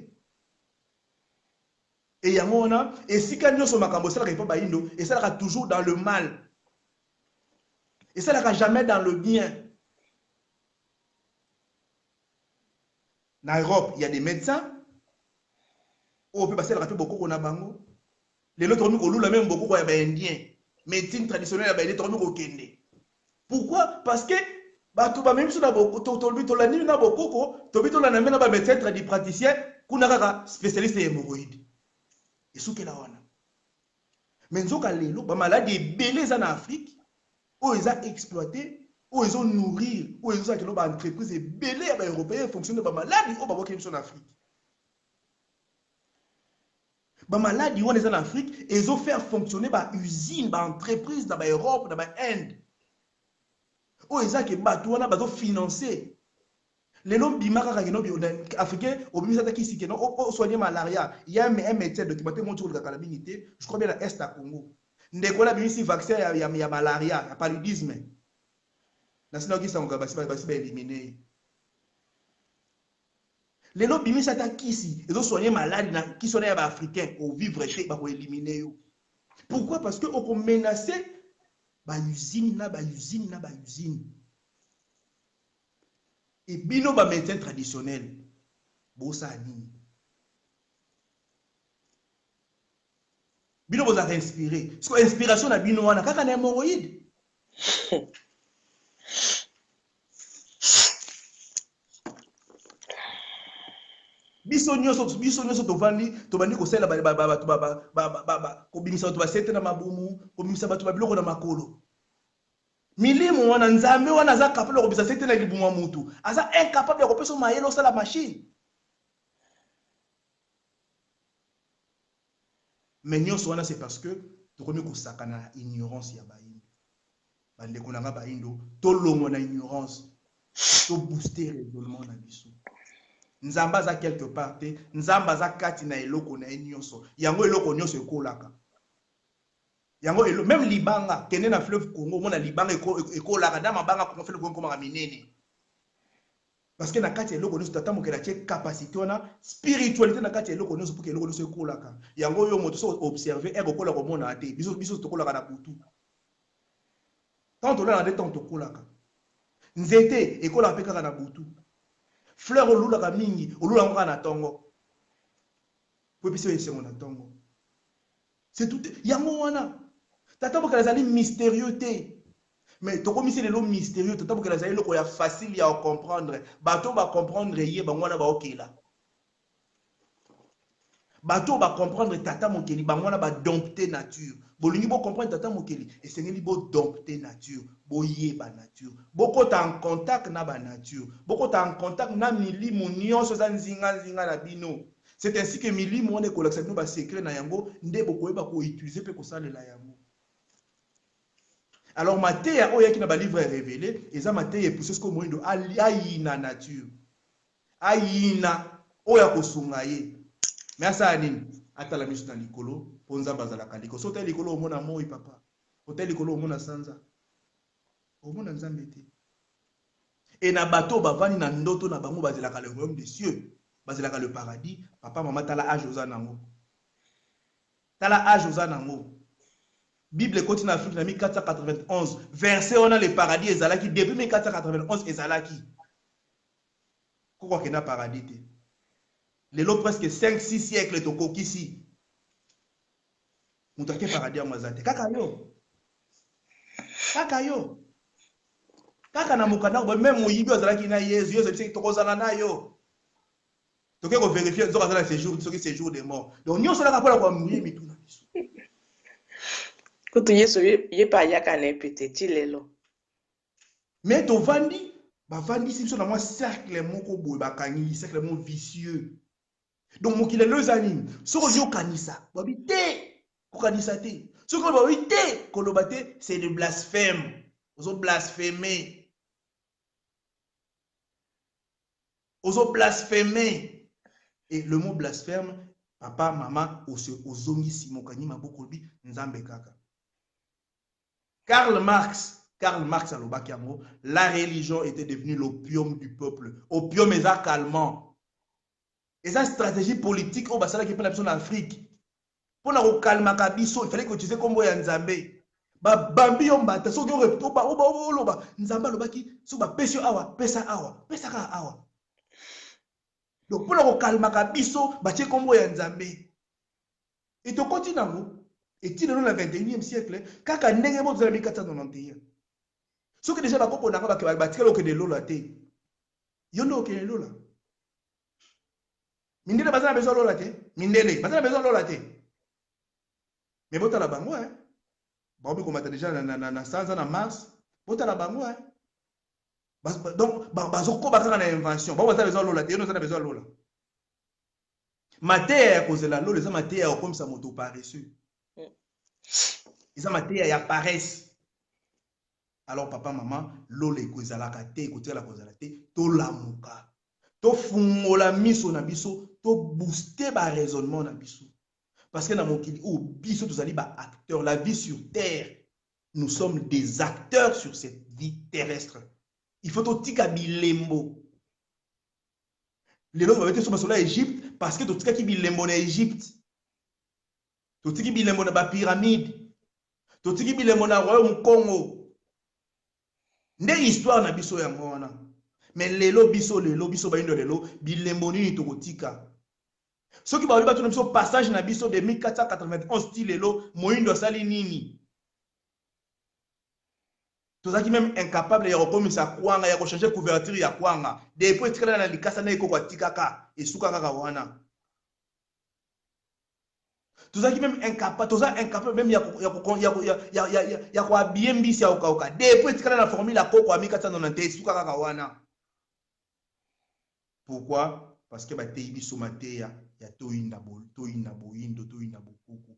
Et yango ona et si quand nous sommes makambo ça pas baindo et ça sera toujours dans le mal. Et ça sera jamais dans le bien. En Europe, il y a des médecins. On peut passer beaucoup qu'on a bango. Les autres nous la même beaucoup qu'on a indien. Médecine traditionnelle il y a des kende. Pourquoi? Parce que bah tout même sur la beaucoup to la ni na beaucoup to la na ba médecin praticien kuna kaka spécialiste hémorroïde. Et ce que la wana. Mais nzoka lelo ba maladie belé en Afrique où ils ont exploité où ils ont nourri, où ils ont une entreprise et belé à européens fonctionnent de maladie au Babo en Afrique. Ba maladie on est en Afrique et ils ont fait fonctionner ba usine, ba entreprise dans Europe, dans Inde. Où ils ont que bateau on a bateau financé. Les noms bimaka africains au bimisa qui si que non au soigner malaria. Il y a un médecin documenté mon tour de calamité, je crois bien à Est à Congo. Ndekola bimisi vaccin ya malaria, ya paludisme. National qui sont éliminés. Les gens qui sont ici, ils ont soigné malades qui sont africains, ou vivre chez eux, éliminer. Pourquoi? Parce que on menacé usine. Et bino ba médecin traditionnel. Bosa nini. Bino vous a inspiré. Parce que l'inspiration na bino wana kaka na hémorroïde. biso nyonso tobandi kosala kobimisa bato basete na mabumu, kobimisa bato babiloko na makolo. Milimo wana nzambe wana aza capable de kobisa sete na libumu ya mutu, aza incapable de kopesa mayele osala machine. Mais nyonso wana c'est parce que tokomi kosakana na ignorance ya bayindo. Bandeko nanga bayindo tolongo na ignorance, to booster raisonnement na biso. Nzamba za quelque part te, nzamba za kati na eloko na nyonso. Yango eloko nyonso ekolaka. Yango même libanga kende na fleuve Congo, mona libanga ekolaka na mabanga ko fleuve Congo koma minene. Parce que na kati eloko nyonso tata mokela tie capacité ona spiritualité na kati eloko nyonso pour que eloko nyonso ekolaka. Yango yo moto so observer ekokola ko mona ate. Biso tokolaka na butu. Quand on a des temps tokolaka. Nzete ekola pe kaka na butu. Fleur olulaka mingi, olulaka na tongo. Po biso yesengo na tongo. C'est tout. Yango wana. Tata boka lazali mystérieux te. Mais toko misi lelo mystérieux, tata boka lazali loko ya facile ya comprendre. Bato ba comprendre ye bangwana ba okela. Bato ba comprendre tata mokeli bangwana ba dompter nature. Bolingi bo comprendre tata mokeli et sengeli bo dompter nature, bo yeba nature. Boko ta en contact na ba nature. Boko ta en contact na milimo nyonso za nzinga na bino. C'est ainsi que milimo on est collectionné ba secret na yango nde boko yeba ko utiliser pe ko salela yango. Alors Matthieu oya ki na ba livre révélé, eza Matthieu poussé ce que moindo ayina nature. Ayina oya ko sunga ye. Mais asa nini? Atala misu na likolo, ponza bazala kaliko. So teli likolo omona moi papa. Oteli likolo omona sanza. Omona nzambe te. Et na bateau bavani na ndoto na bango bazela ka le royaume des cieux. Bazela ka le paradis, papa maman tala âge oza nango. Tala âge oza nango. Bible continue en Afrique na 1491, verset on a le paradis ezalaki depuis 1491 ezalaki. Pourquoi que na paradis te? Lelo presque 5-6 siècles tokokisi. Mutake paradis ya mwazate. Kaka yo. Kaka yo. Kaka na mukanda même moyibi ozalaki na Yesu, Yesu bisi tokozala na yo. Toke ko vérifier zoka zala séjour, soki séjour des morts. Donc nyonso la kapola kwa muyi mituna biso. Kutu Yesu ye pa yaka na petiti lelo. Mais to vandi, ba vandi si biso na moi cercle moko boye bakangi, cercle moko vicieux. Donc mokile lezani, soko yo kanisa, babi te, ko kanisa te. Soko babi te, koloba te, c'est de blasphème. Ozo blasphémer. Ozo blasphémer. Et le mot blasphème, papa, maman, ozongi simokani mabokobi nzambe kaka. Karl Marx a l'obakiamo, la religion était devenue l'opium du peuple. Opium est calmant. Et sa stratégie politique au basala qui prend en Afrique. Pour la calmer kabiso, il fallait que tu sais comment y nzambe. Ba bambi yombata, so yo reptoba, oba, nzamba lobaki, so ba pesio awa, pesa ka awa. Donc pour la calmer kabiso, ba tie comment y nzambe. Et to continue. Et il dans le 21e siècle, kaka ndenge mo zala 1491. Ce que déjà ba kopo nanga ba batika lo ke de lola te. Yondo ke de lola. Mindele bazana besoin lola te. Mindele bazana besoin lola te. Mais bota la bango hein. Ba obi komata déjà na sanza na Mars, bota la bango hein. Donc bazoko bakanga na invention. Ba bazana besoin lola te, yondo bazana besoin lola. Matéria ya kozela lola, eza matéria ya comme ça moto paresseux. Ils ont maté ya paresse. Alors papa maman lole kozalaka te kotela kozala te to lamuka to fungola miso na biso to booster ba raisonnement na biso parce que na mokili ou biso tozali ba acteurs la vie sur terre nous sommes des acteurs sur cette vie terrestre il faut to tika bilembo les lois sur sur l'Égypte parce que to tika ki bilembo na Égypte to tika bilembo na ba pyramide totiki bilembo na royaume Congo. Nde histoire na biso yango wana. Mais lelo biso bayindo lelo bilembo nini tokotika. Soki ba ba biso passage na biso de 1491 style lelo moyindo asali nini. tozaki même incapable ya kokomisa kwanga ya changer couverture ya kwanga depuis etikala na likasa na ekoko atikaka esuka kaka wana tozaki même incapable toza incapable même ya kohabiller mbisi ya okauka depuis etikala na formule ya koko ya 1490 esuka kaka wana. Pourquoi? Parce que batei biso mateya ya toyinda boyindo toyinda bokuku.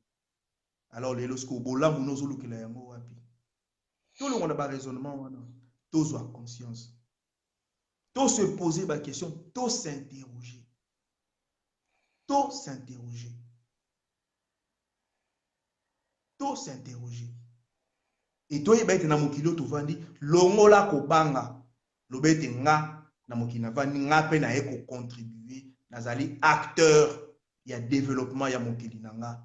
Alors lelo siko bolamu nozolukela yango wapi? Tout le monde a un raisonnement, tous ont conscience. Tous se poser la question, tous s'interroger. Tous s'interroger. Tous s'interroger. Et toi, il y a un mokilo tu vandi, longola ko banga, lobete nga na mokina vandi nga pe na eko contribuer, nazali acteur ya développement ya mokili nanga.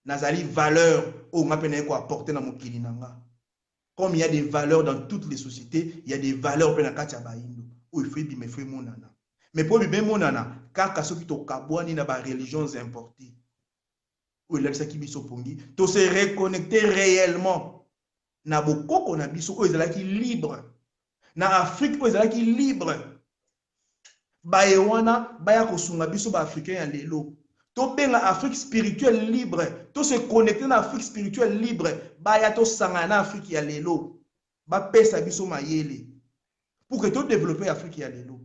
Nazali valeur o nga pe na eko apporter na mokili nanga. Comme il y a des valeurs dans toutes les sociétés, il y a des valeurs dans katia baindo. Où il faut bien faire monana. Mais pour bien monana, kaka soki to kabwani na ba religions importées. Où il a ça qui biso pongi, to se reconnecter réellement. Na bokoko na biso o ezala ki libre. Na Afrique o ezala ki libre. Ba ewana ba ya kosunga biso ba africain ya lelo. To benga Afrique spirituelle libre, to se connecter na Afrique spirituelle libre, ba ya to sanga na Afrique ya lelo, ba pesa biso mayele, pour que to développer Afrique ya lelo.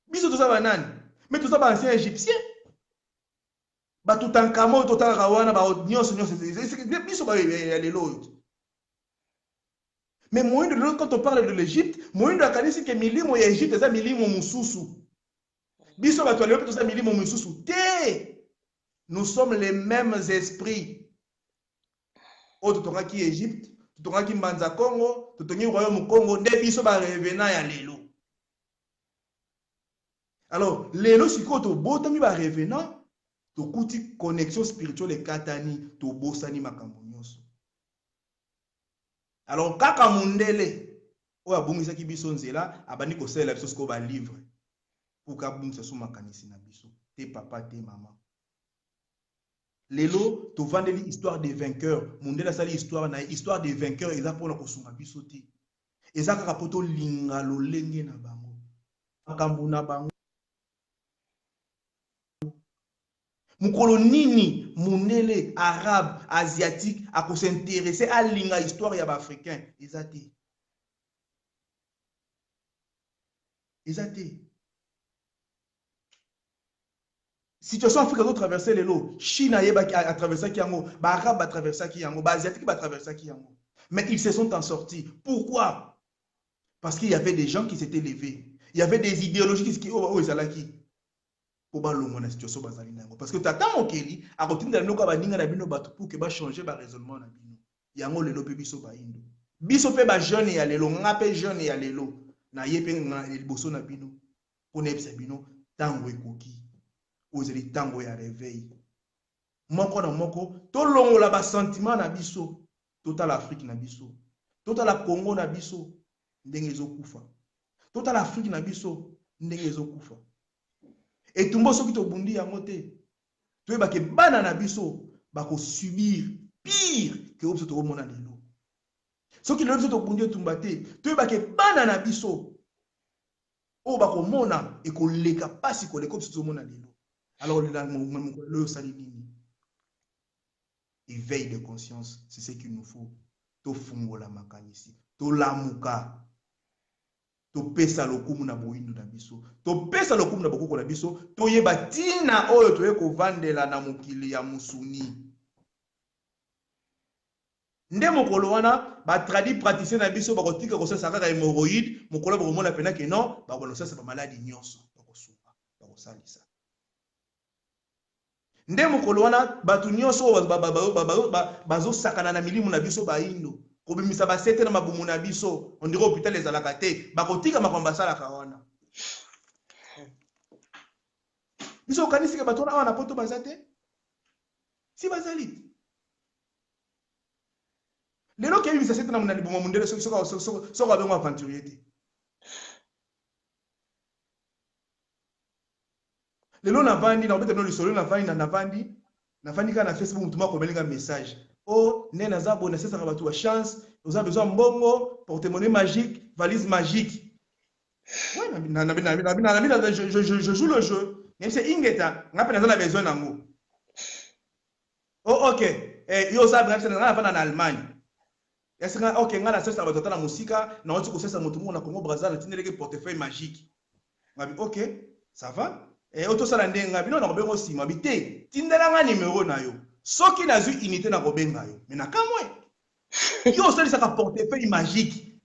Biso to sa banani, mais to sa ba ancien égyptien, ba tout en kamo to ta rawana ba nyonso biso ba ya lelo. Mais moyen de l'autre quand on parle de l'Égypte, moyen de la kanisi que milimo ya Égypte ça milimo mususu. Nous sommes les mêmes esprits. Oh, tu t'auras qui Égypte, tu t'auras qui Mbanza Congo, tu t'auras qui Royaume Congo, ne biso ba revenant ya lelo. Alors, lelo siko to botami ba revenant, to kuti connexion spirituelle katani, to bosani makambo nyonso. Alors, kaka mundele, o abungisa ki biso nzela, abani ko sela biso siko ba livre. Pour kabungisa sou makanisi na biso, te papa, te maman. Lelo, to vandeli histoire des vainqueurs, mundela sali histoire des vainqueurs, eza pona kosunga biso te. Eza kaka poto linga lolenge na bango. Makambo na bango. Mukolo nini mundele arabe, asiatique, a ko s'intéresser à linga histoire ya ba africain, eza te. Eza te. Situation africaine a traversé les lots. Chine a traversé Kiango, Arabe a traversé Kiango, Asiatique a traversé Kiango. Mais ils se sont en sortis. Pourquoi? Parce qu'il y avait des gens qui s'étaient levés. Il y avait des idéologies qui étaient oh, Zalaki. Parce que tu attends mon Kelly, à continuer de nous pour que changer le raisonnement. Yango le lope biso ba indo. Biso pe ba jeune ya lelo, ngape jeune ya lelo. Na yepe nga liboso na bino. Konebisa bino tango ekoki. Ozeli tango ya réveil. Moko na moko, to longola ba sentiment na biso, total Afrique na biso, total la Congo na biso, ndenge ezokufa. Total Afrique na biso, ndenge ezokufa. Et tumbo soki to bundi yango te. To ba ke bana na biso ba ko subir pire que opso to mona lelo. Soki lelo to bundi tumba te, to ba ke bana na biso o ba ko mona e ko leka pasi ko leka opso to mona lelo. Alors, le salinini, éveil de conscience, c'est ce qu'il nous faut. To fungo la makanisi, to lamuka, to pesa lokumu na boindo na biso, to pesa lokumu na bokoko na biso, to yebatina oyo to yeko vandela na mukili ya musuni. Nde mokolo wana ba tradi praticien na biso ba kotika ko sasa kaka hémorroïde, mokolo ba komona pena ke non, ba ko sasa ba maladie nyonso, ba ko suka, ba ko salisa. Nde mokolo wana batu nyonso bazo sakana na milimu na biso baindo kobimisa basete na mabumu na biso on dirait hôpital ezalaka te bakotika makambo asalaka wana biso kanisi ke bato wana poto bazate si bazali lelo ke bimisa sete na muna libumu mundele soko abengo aventurier te lelo na vandi na obeta no lisolo na vandi na vandi kana na Facebook mutuma ko belinga message oh nena zabo na sesa rabatu wa chance vous avez besoin mbongo porte-monnaie magique valise magique ouais je joue le jeu même c'est ingeta ngapa naza na besoin nango oh ok yo za bref na pa na Allemagne est-ce que ok ngana sesa rabatu na musika na watu kusesa mutu mu na Congo Brazzaville tineleke portefeuille magique ngabi ok ça va auto sala ndenga bino na kobengo sima bite tindela nga numéro na yo soki nazwi unité na kobenga yo mais na kamwe yo osalisa ka portefeuille magique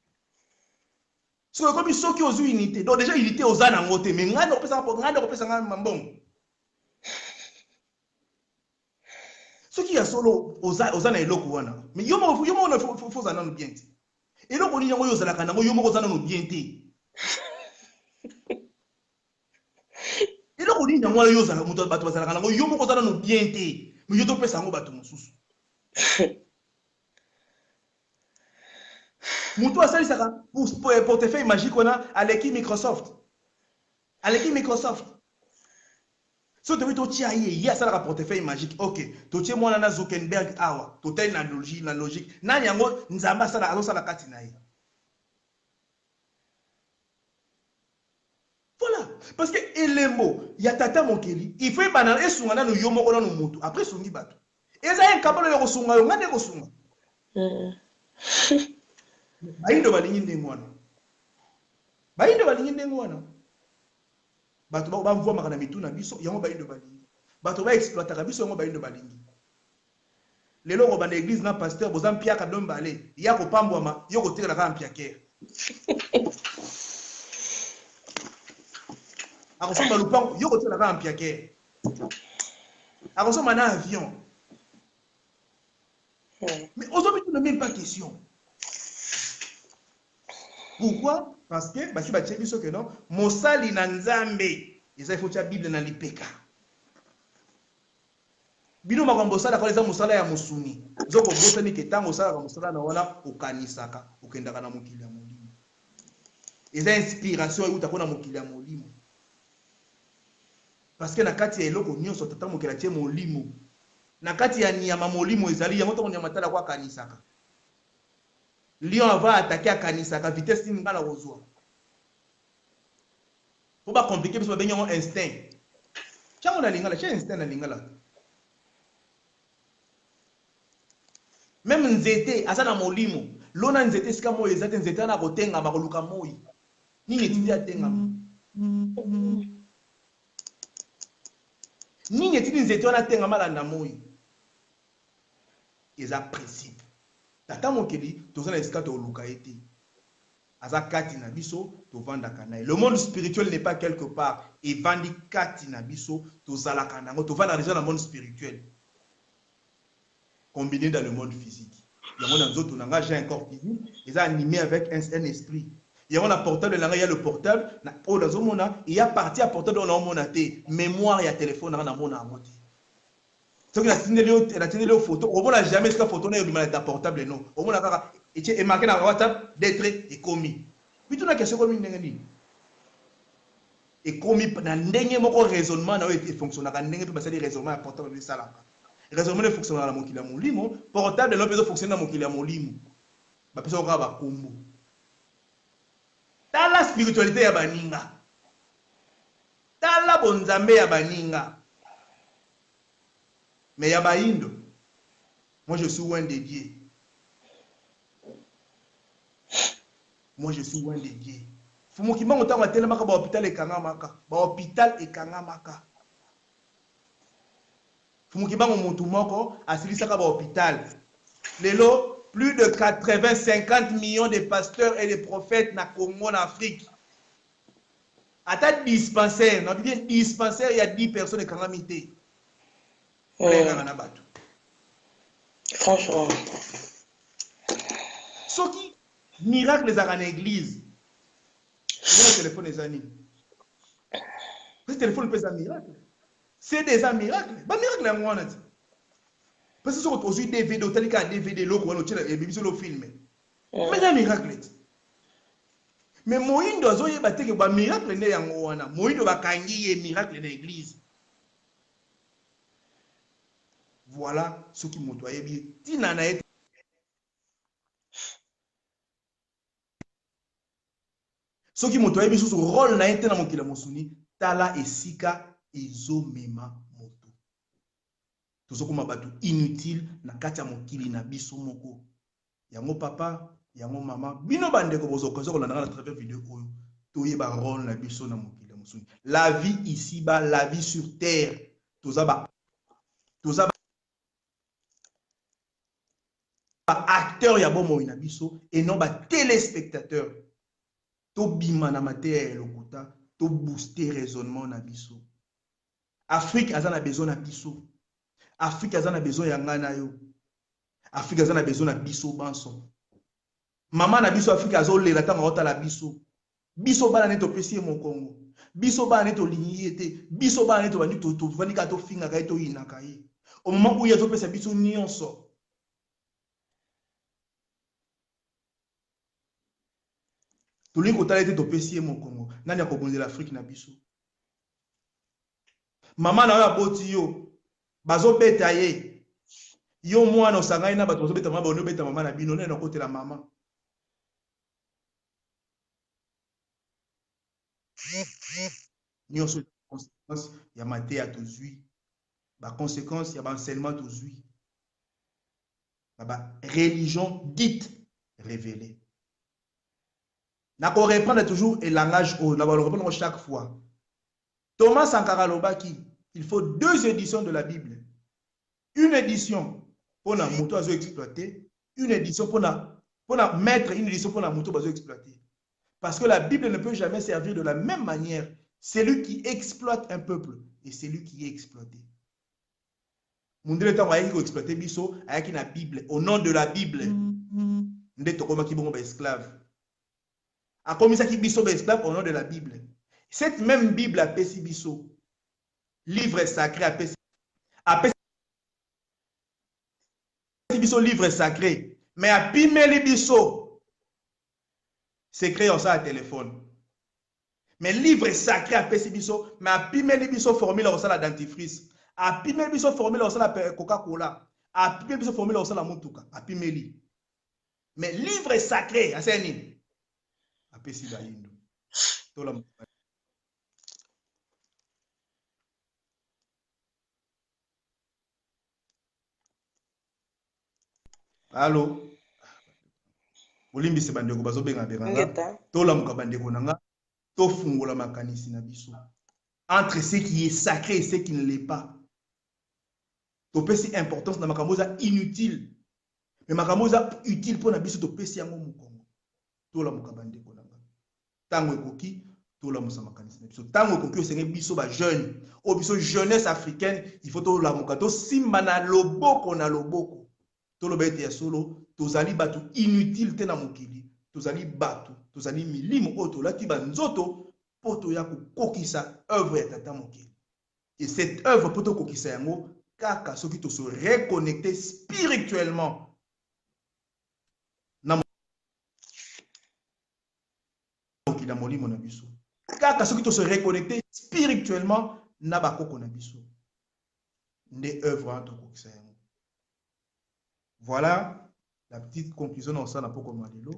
so comme soki ozwi unité donc déjà unité oza na ngote mais ngana kopesa nga mambongo soki ya solo oza na eloko wana mais yo mo faut za nanu bien te eloko ni yango yo ozalaka nango yo moko oza nanu bien te eloko ni yango yo ozala muto bato bazalaka nango yo moko oza nanu bien te mais yo topesa yango bato mosusu mutu asalisaka portefeuille magique wana aleki Microsoft so tobi totia ye asalaka portefeuille magique ok totie mwana na Zuckerberg awa totali na logique nani yango nzambe azosala kati na ye voilà parce que elembo ya tata mokeli il faut banana esunga nanu yo moko nanu mutu après sungi bato eza incapable de kosunga yo ngane kosunga bayindo balingi ndengo wana bato bavwamaka na mitu na biso yango bayindo balingi bato baexploitaka biso yango bayindo balingi lelo kobanda église na pasteur boza mpiaka dombale ya kopambwama yo kotekela kaka mpiakere akosomba lupango yo kotekela kaka mpiakere akosomba na avion mais aujourd'hui tu ne mets pas question. Pourquoi? Parce que basi ba tchebi so que non mosali na nzambe il faut tia Bible na lipeka bino makambo sala kwa mosala ya musuni zoko bosa ni ketango sala ka mosala na wana okanisaka okendaka na mokili ya molimo eza inspiration utakona mokili ya molimo parce que na kati ya eloko nyonso tata mokili atie molimo na kati ya nyama molimo ezali yango to nyama tala kwa kanisaka Lion va attaquer à Kanisaka vitesse ni ngala kozwa. Faut pas compliquer parce que ben yon instinct. Chango na lingala, cha instinct na lingala. Même nzete asana molimo, lona nzete sika mo ezate nzete na kotenga makoluka moi. Ni netindi atenga. Ni netindi nzete na tenga malanda moi. Eza principe. Tata mokeli tozana esika to luka ete aza kati na biso to vanda kana le monde spirituel n'est pas quelque part et vandi kati na biso to zalaka nango to vanda déjà dans le monde spirituel combiné dans le monde physique yango na nzoto nanga j'ai un corps physique ils animé avec un esprit yango na portable nanga il y a le portable na o dans mona il y a partie à portable on a mona té mémoire ya téléphone na mona ngoti. Ce qui a tenu les photos, on n'a jamais ce photo n'est pas portable non. On a et marqué dans WhatsApp d'être et commis. Puis tout la question comme une et commis dans dernier mot raisonnement n'a été fonctionnel dans dernier parce que les raisonnements importants de ça là. Raisonnement ne fonctionne dans mon kila molimo, portable ne peut fonctionner dans mon kila molimo. Ba personne va combo. Dans la spiritualité ya baninga. Dans la bonzambe ya baninga. Mais Yabaïndo, moi je suis loin de Dieu. Moi je suis loin de Dieu. Fumo ki mango tanga tellement ba hôpital e kanga maka. Ba hôpital e kanga maka. Fumo ki mango mutu moko asilisa ka ba hôpital. Lelo plus de 50 millions de pasteurs et de prophètes na Congo en Afrique. À ta dispensaire, non bien dispensaire il y a 10 personnes e kanga mité. Franchement. Ce qui miracle les a en église. Le téléphone est amis. Le téléphone peut être un miracle. C'est déjà un miracle. Pas miracle à moi. Parce que si on a des vidéos, telles qu'un DVD, l'eau, on a le film. Mais c'est un miracle. Mais Moïse doit dire que c'est un miracle. Moïse doit dire que c'est un miracle dans l'église. Voilà ce qui motoye bien. Tina na ete. Ce qui motoye bien sur rôle na ete na mokila mosuni tala esika ezomema moto. Tozokoma bato inutile na kati ya mokili na biso moko. Yango papa, yango mama, bino bandeko bozokozo kolanda na travers vidéo oyo. Toyeba rôle na biso na mokili mosuni. La vie ici-bas, la vie sur terre. Tozaba acteur ya bomo ina biso et non ba téléspectateur. To bima na mateya lokota, to booster raisonnement na biso. Afrique azana besoin na biso. Afrique azana besoin ya ngana yo. Afrique azana besoin na biso banso. Mama na biso Afrique azolela tanga ota la biso. Biso bana neto pesi mo Congo. Biso bana neto lignité, biso bana neto bani to vanika to finga ka to inaka yi. Au moment où il y a to pesa biso nyonso. Tuli kotala ete topesi mo Congo. Nani akobonzela Afrique na biso? Mama na yo aboti yo. Bazo beta ye. Yo mwana osangai na bato bazo beta mama bono beta mama na bino nene na kotela mama. Nyonso conséquence ya mateya tozui. Ba conséquence ya ba enseignement tozui. Ba religion dite révélée. N'a qu'on reprendre toujours le langage au, n'a qu'on reprendre chaque fois. Thomas Sankara Lobaki, il faut 2 éditions de la Bible. Une édition pour la moto à exploiter, une édition pour la mettre, une édition pour la moto à exploiter. Parce que la Bible ne peut jamais servir de la même manière. C'est lui qui exploite un peuple et c'est lui qui est exploité. Mundele temps a exploité biso avec la Bible au nom de la Bible. Ndé tokoma ki bongo ba esclave. A commis ça qui biso esclave au nom de la Bible. Cette même Bible a pesi biso. Livre sacré a pesi biso livre sacré. Mais a pimeli biso. Secret en ça à téléphone. Mais livre sacré a pesi biso. Mais a pimeli biso formule en ça la dentifrice. A pimeli biso formule en ça la Coca-Cola. A pimeli biso formule en ça la mutuka. A pimeli. Mais livre sacré, à c'est apesi bayindo tola. Allô olimbisi bandeko bazobenga benga tola muka bandeko nanga to fungola makanisi na biso entre ce qui est sacré et ce qui ne l'est pas. To pesi importance na makambo za inutile mais makambo za utile pour na biso to pesi yango mukongo tola muka bandeko nanga tango ekoki tola musa makanisi na biso tango ekoki osenge biso ba jeune o biso jeunesse africaine il faut tola muka to simba na loboko tolo bete ya solo tozali batu inutile te na mokili tozali batu tozali milimo oto lati banzoto poto ya kokokisa œuvre ya tata mokili et cette œuvre poto kokisa yango kaka soki to se reconnecter spirituellement na mokili molimo na biso kaka soki to se reconnecter spirituellement na bakoko na biso nde œuvre en to kokisa yango. Voilà la petite conclusion dans ça pour Malilo.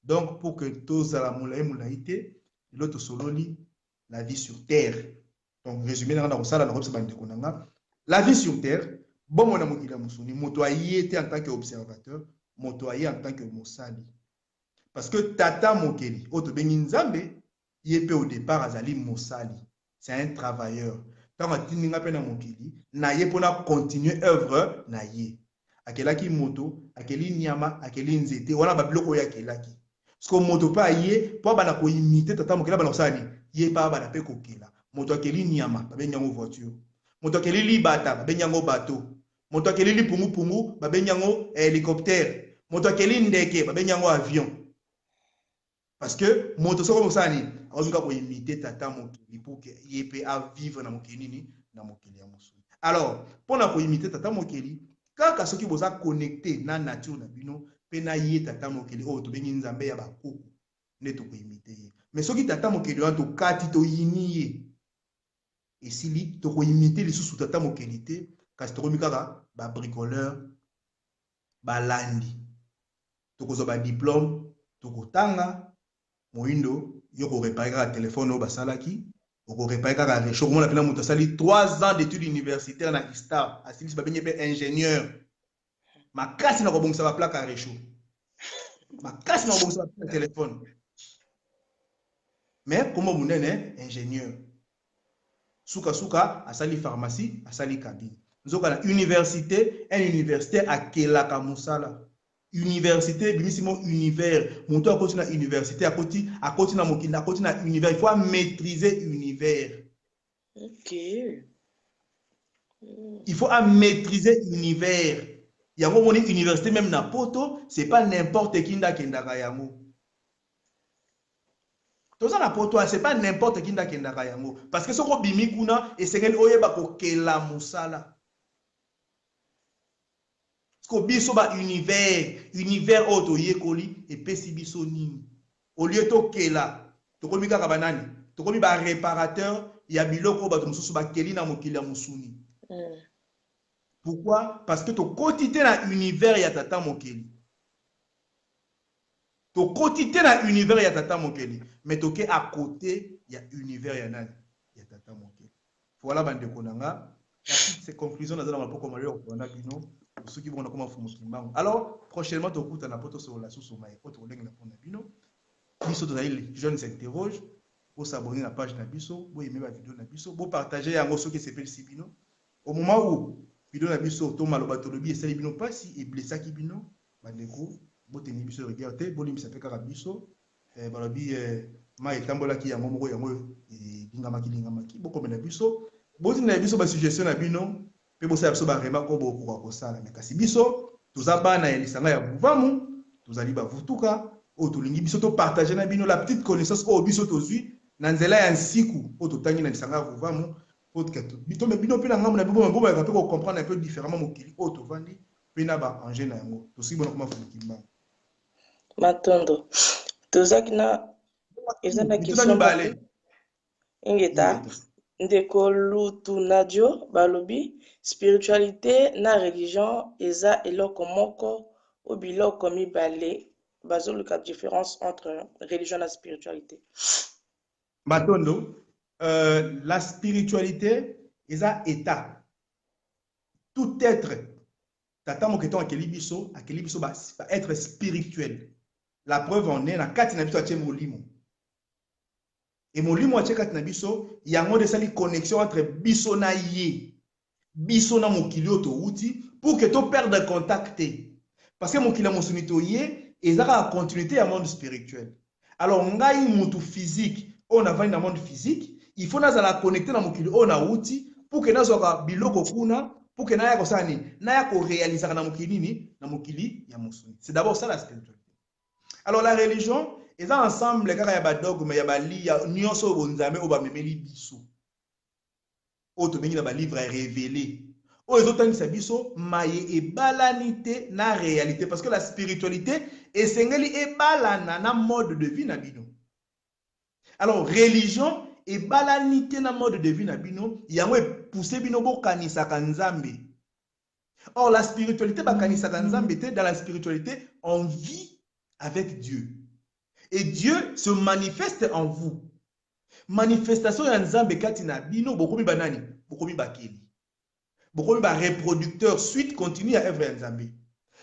Donc pour que tous à la moulaïte, l'autre sololi la vie sur terre. Donc résumé dans ça la vie sur terre. Bon mon amour musuni motoyer était en tant qu'observateur, motoyer en tant que mosali. Parce que tata mokeli auto benginzambe yépe au départ azali mosali. C'est un travailleur. Tant que tininga pena mokeli na yé pour continuer œuvre na yé. Akelaki moto, akeli nyama, akeli nzete, wana ba biloko ya kelaki. Parce que moto pa yé, po bana ko imiter tata mokela bana osali, yé pa bana pe kokela. Moto akeli nyama, ba benyango voiture. Moto akeli libata, ba benyango bateau. Moto akeli lipungu pungu, ba benyango hélicoptère. Moto akeli ndeke, ba benyango avion. Parce que moto soko mosani, azuka ko imiter tata mokeli pour que yé pe a vivre na mokeli ni na mokeli ya mosu. Alors, pour na ko imiter tata mokeli kaka soki boza connecté na nature na bino pe na ye tata mokeli o to bengi nzambe ya bakoko ne to ko imiter ye mais soki tata mokeli wa to kati to yini ye esili to ko imiter lisusu tata mokeli te kasi tokomi kaka babricoleur balandi tokozwa badiplôme tokotanga moyindo yo korepare kaka telefone oyo basalaki okorepare kaka réchaud komona mpena moto asali 3 ans d'études universitaires na istar asilisi babengi mpe ingénieur makasi na kobongisa baplaka ya réchaud makasi na kobongisa baplaka ya telefone mais kombo monene ingénieur suka asali pharmacie asali cabine nzoka na université un universitaire akelaka mosala université bimisimo univers moto akoti na université akoti na mokili akoti na univers il faut maîtriser univers. Ok. Il faut maîtriser univers. Yango moni université même na poto, c'est pas n'importe qui ndakendaka yango. Toza na poto, c'est pas n'importe qui ndakendaka yango parce que soko bimi kuna esengeli oyeba kokela musala. Ko biso ba univers oto yekoli epesi biso nini. Au lieu to kela, to komi kaka banani, to komi ba réparateur ya biloko bato mususu ba keli na mokili ya musuni. Pourquoi? Parce que to quotidien na univers ya tata mokeli. To quotidien na univers ya tata mokeli, mais to ke à côté ya univers ya nani? Ya tata mokeli. Voilà bande konanga. Ces conclusions dans la poko malio ko na bino. Ceux qui vont comment fumo kimbango. Alors, prochainement to kuta na poto sur la sous mai. Autre leng na pona bino. Biso to les jeunes s'interrogent. Pour s'abonner à la page na biso, pour aimer la vidéo na biso, pour partager yango ceux qui s'appelle Sibino. Au moment où vidéo na biso to maloba to lobi esali bino pasi et blessa ki bino, bandeko, bo teni biso regarder, bo limisa pe kaka biso, balobi ma etambola ki yango moko yango dingamaki, bo komena biso, bo tina biso ba suggestion na bino, pe bo sa biso ba remarque ko bo ko sala, mais kasi biso toza bana ya lisanga ya buvamu, tozali ba vutuka, o to lingi biso to partager na bino la petite connaissance o biso to zui na nzela ya nsiku o to tangi na lisanga ya buvamu. Bito me bino pena ngamu na bibo mbo ba pe ko comprendre un peu différemment mokili o to vandi pena ba angé na yango to si bona kuma fukimba Matondo tozaki na ezana question ingeta ndeko lutu nadio balobi spiritualité na religion eza eloko moko o biloko mibale bazoluka différence entre religion et spiritualité. Matondo la spiritualité est un état. Tout être, tata moketon akelibiso va être spirituel. La preuve en est, na kati na biso atie molimo. Et molimo atie kati na biso, il y a un de sali connexion entre biso na ye, biso na mokili oto uti, pour que to perde contact. Parce que mokili mosunito ye, ezaka continuité à monde spirituel. Alors ngai mutu physique, on a dans le monde physique. Il faut la connecter dans mokili on a outil pour que nazoka biloko kuna pour que naya ko sani naya ko réaliser na mokili ni na mokili ya musuni. C'est d'abord ça la spiritualité. Alors la religion est ensemble les gars ya ba dogme ya ba li ya nyonso bonzame o ba memeli biso. O to bengi na ba livre révélé. O ezotangisa biso maye e balanité na réalité parce que la spiritualité est sengeli e balana na mode de vie na bino. Alors religion et balanité na mode de vie na bino yango poussé bino bo kanisa kanzambe. Or la spiritualité ba kanisa kanzambe te dans la spiritualité on vit avec Dieu. Et Dieu se manifeste en vous. Manifestation ya nzambe kati na bino bokomi banani, bokomi bakeli. Bokomi ba reproducteur suite continue à œuvre ya nzambe.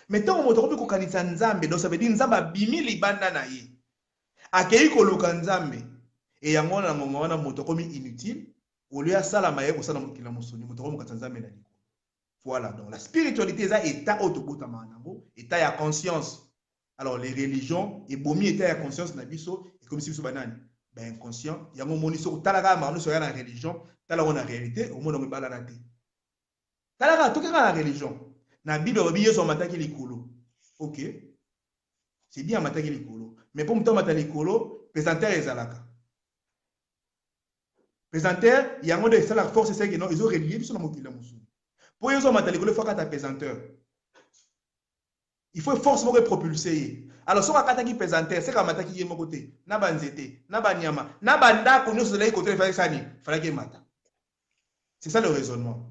Mais tant on moto ko kanisa nzambe donc ça veut dire nzamba bimi libanda na ye. Akei ko luka nzambe. Et yango na ngonga wana moto komi inutile au lieu ya sala maye ko sala mokila musoni moto komi katanzambe na liko. Voilà donc la spiritualité est état autobuta manango état ya conscience. Alors les religions et bomi état ya conscience na biso et comme si biso banani ben inconscient yango moni so talaka marno so ya na religion talaka na réalité au monde ngibala na te. Talaka to ka na religion na bible ba yeso mataki likolo. OK. C'est bien mataki likolo mais pour muto mataki likolo présenter ezalaka. Pesanteur, il y a un mode de la force, c'est que non, ils ont relié sur la mokila musu. Pour ils ont matériel, il faut qu'à ta pesanteur. Il faut forcément propulser. Alors, si on a un pesanteur, c'est comme un qui est mon côté. Na banzete, na banyama, na banda qu'on nous soleil côté de faire ça ni. Fallait qu'il mata. C'est ça le raisonnement.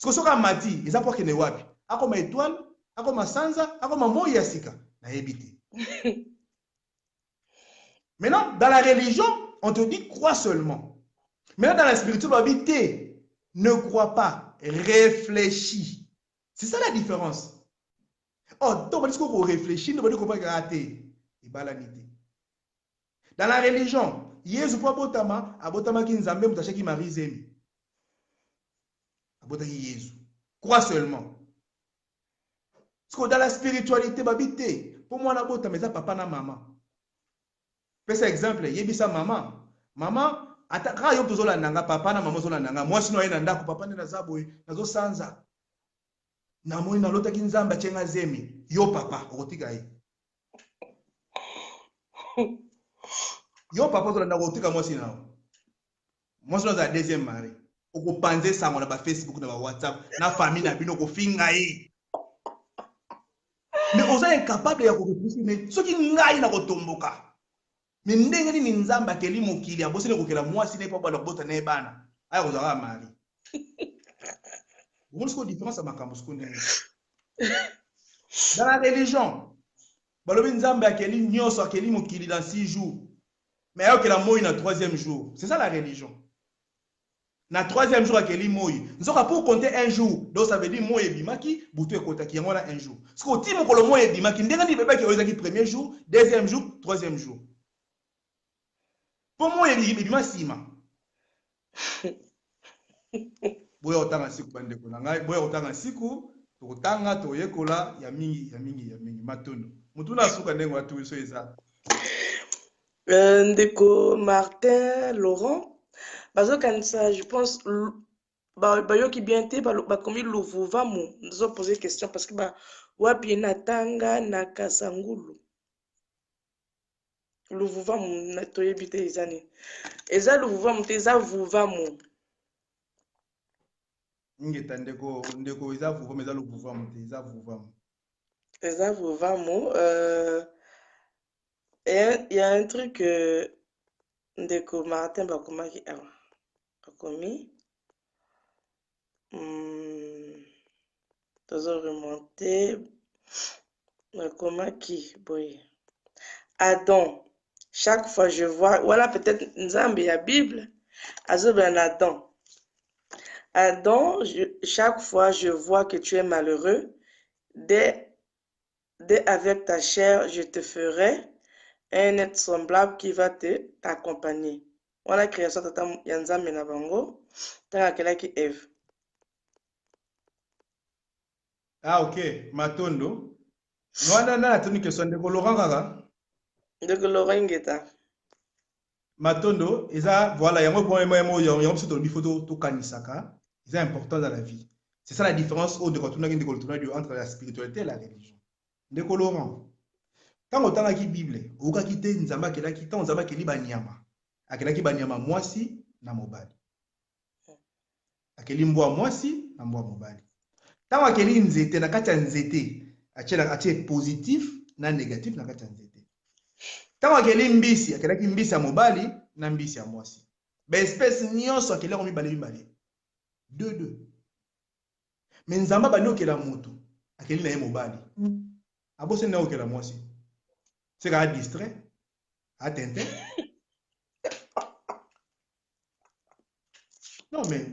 que soka mati eza po kene wapi akoma étoile akoma sanza akoma moyi ya sika nayebi te. Maintenant dans la religion on te dit crois seulement. Maintenant dans la spiritualité ne crois pas, réfléchis. C'est ça la différence. Oh, donc on dit qu'on réfléchit, on dit qu'on va rater. Dans la religion, Yesu po abotama, abotama ki nzambe mutache ki marizemi. Abotaki Yesu. Crois seulement. Parce que dans la spiritualité, babité, pour moi, abota mais ça papa na maman. Par exemple, yebisa maman. Maman, ataka yo tozola nanga papa na maman zola nanga. Moi sino yena ndako papa ne nazaboy, nazo sanza. Na moi na lota ki nzamba chenga zemi. Yo papa, okotika ye. Yo papa zola ndako okotika moi sino. Moi sino za deuxième mari. Oko panze sango na ba Facebook na ba WhatsApp na famille na bino ko finga ye. Mais on est incapable ya ko réfléchir mais ce qui ngai na ko tomboka. Mais ndenge ni nzamba keli mokili abosene ko kela moi sine pa ba bota na ebana. Aya ko za mari. Vous voyez ce différence à makambo ce qu'on est. Dans la religion, balobi nzamba akeli nyoso akeli mokili dans 6 jours. Mais ayo kela moi na 3e jour. C'est ça la religion. Na 3e jour akeli moi. Nzoka pour compter un jour. Donc ça veut dire moi ebimaki, butu ekotaki yango na un jour. Parce que au timo ko le moi ebimaki ndenge ni beba ki oyezaki 1er jour, 2e jour, 3e jour. Pour moi ebima sima. Boya otanga siku bande ko ngai, boya otanga siku, tokotanga toyekola ya mingi matondo. Mutuna suka ndengo atu so eza. Ndeko Martin Laurent bazo kanisa je pense bayo ki bien te ba komi Luvuva mu nous ont posé question parce que ba wapi na tanga na kasangulu Luvuva mu na toyebite izani eza Luvuva mu te eza vuva mu ngeta ndeko eza vuva mu eza Luvuva mu te eza vuva mu eza vuva mu il y a un truc ndeko Martin bakomaki awa bakomi tozo remonter bakomaki boye Adam chaque fois je vois voilà peut-être nzambe ya Bible azoben Adam chaque fois je vois que tu es malheureux dès avec ta chair je te ferai un être semblable qui va t'accompagner. On a créé ça tata yanzambe na bango tanga kelaki Eve. Ah ok, matondo. Noana na tuni question de Laurent kaka. De Laurent ngeta. Matondo, eza voilà, yango point mo yango sur le photo to kanisaka, c'est important dans la vie. C'est ça la différence au de quand on a entre la spiritualité et la religion. De Laurent. Quand on a qui Bible, on a quitté nzamba kela kita nzamba keli banyama. Akela ki banyama mwasi na mobali. Akeli mbwa mwasi na mbwa mobali. Tant akeli nzete na kati ya nzete, atie positif na négatif na kati ya nzete. Tant akeli mbisi, akela ki mbisi ya mobali na mbisi ya mwasi. Ba espèce nyonso akela ko mibale. 2. Mais nzamba bani okela moto, akeli na ye mobali. Abose na okela mwasi. C'est qu'à distrait, à tenter. Non, mais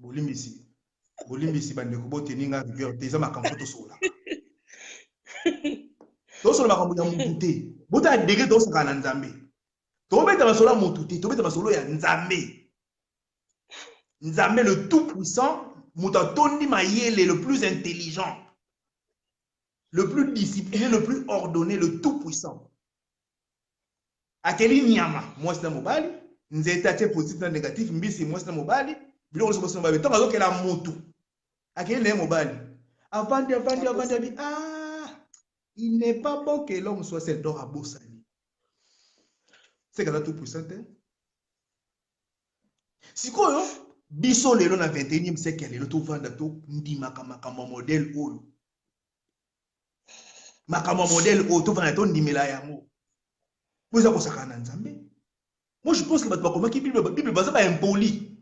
Bolimbisi, bandeko bote ninga rigueur, t'es ma campo to sola. To sola ma campo ya mutute. Bota degré to soka na nzambe. To beta ma sola mutute, to beta ma solo ya nzambe. Nzambe le tout puissant, mutatondi mayele le plus intelligent. Le plus discipliné, le plus ordonné, le tout puissant. Akeli nyama, moi c'est mobali, nzeta tie positif na négatif, mbisi moi c'est mobali, bilo so so mobali, tonga zokela mutu. Akeli ne mobali. Avant de il n'est pas bon que l'homme soit seul dans abosani. C'est que ça tout puissant. Sikoyo, biso lelo na 21e siècle, lelo to vanda to ndima kama modèle oyo. Makama modèle auto va être ndimela yango. Vous avez kosaka na nzambe. Moi je pense que bato bakoma ki Bible baza ba impoli.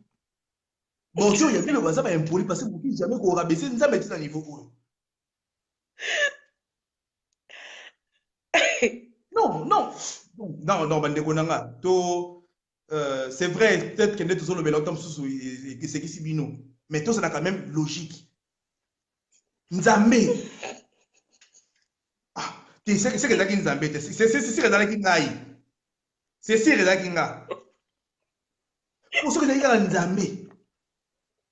Bon, tu y a le bazar impoli parce que vous dites jamais qu'on rabaisser nous mettre à niveau. Non, non. Non, non, bande konanga. To c'est vrai, peut-être que nous tous le belotom sous c'est qui sibino. Mais tout ça a quand même logique. Nzambe. Ah, c'est que ça qui Nzambe, c'est que ça qui ngai. C'est ça qui nga. Pour ce que ça qui Nzambe.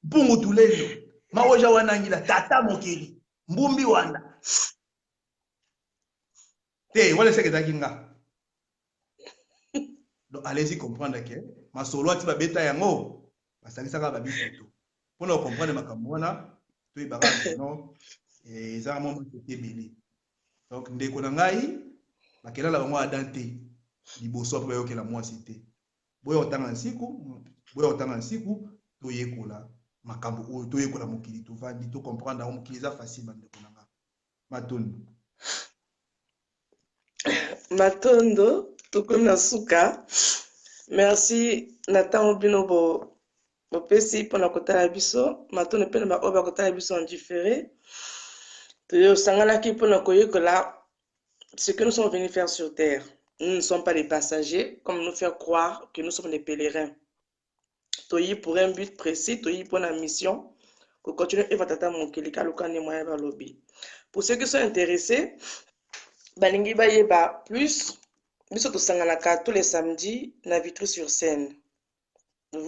Bungu tulelo. Maoja wanangila tata mokeli. Mbumbi wanda. Te, voilà ce que ça qui nga. Donc allez-y comprendre que ma solo ati ba beta yango. Basangisaka ba biso. Pour nous comprendre makambo wana, to ibaka non et ça moment c'était belé. Donc ndeko na ngai bakela la bango adante liboso po yokela mwasi te. Boyo otanga nsiku to yekola makambo oyo to yekola mokili to vandi to comprendre mokili za facile bandeko na nga. Matondo. Matondo, tokona suka. Merci Nathan Obino bo pesi pona kotala biso. Matondo pena ba oba kotala biso en différé. Toyo sangana ki pona koyekola ce que nous sommes venus faire sur terre. Nous ne sommes pas des passagers, comme nous faire croire que nous sommes des pèlerins. Toyi pour un but précis, toyi pour une mission. Pour continuer et vatata mon kelika lukane moya ba lobby. Pour ceux qui sont intéressés, balingi ba yeba plus. Biso to sanganaka tous les samedis na Vitry sur Seine.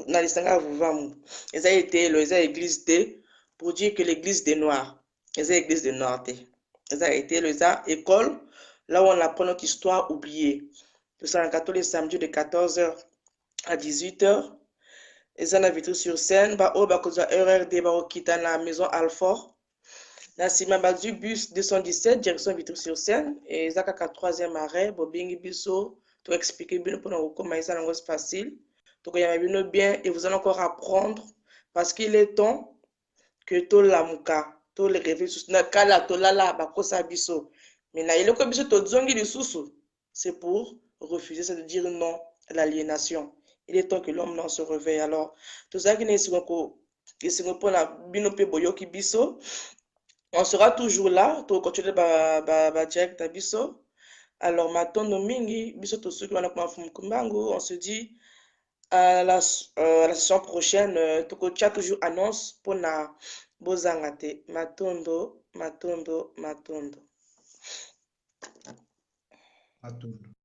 Na lisanga vuvamu. Eza été lo eza église de pour dire que l'église des noirs. Eza église des noirs te. Eza été lo eza école là où on apprend notre histoire oubliée. To sanganaka tous les samedis de 14h à 18h. Eza na Vitry sur Seine ba o ba koza RRD ba okita na maison Alfort. Na sima ba du bus 217 direction Vitry sur Seine et eza kaka 3e arrêt bobingi biso to expliquer bien pour nous comment ça c'est facile. Donc il y a bien et vous allez encore apprendre parce qu'il est temps que to lamuka to le réveil sous na kala to lala ba kosa biso. Mais na ile ko biso to zongi lisusu, c'est pour refuser, c'est de dire non à l'aliénation. Il est temps que l'homme non se réveille. Alors tout ça qui n'est siko pour la binope boyoki biso. On sera toujours là, pour continuer direct à biso. Alors, matondo mingi, biso to suki wana kuma kumbangu, on se dit à la session prochaine, toko tia toujours annonce pour na bozangate. Matondo. Matondo.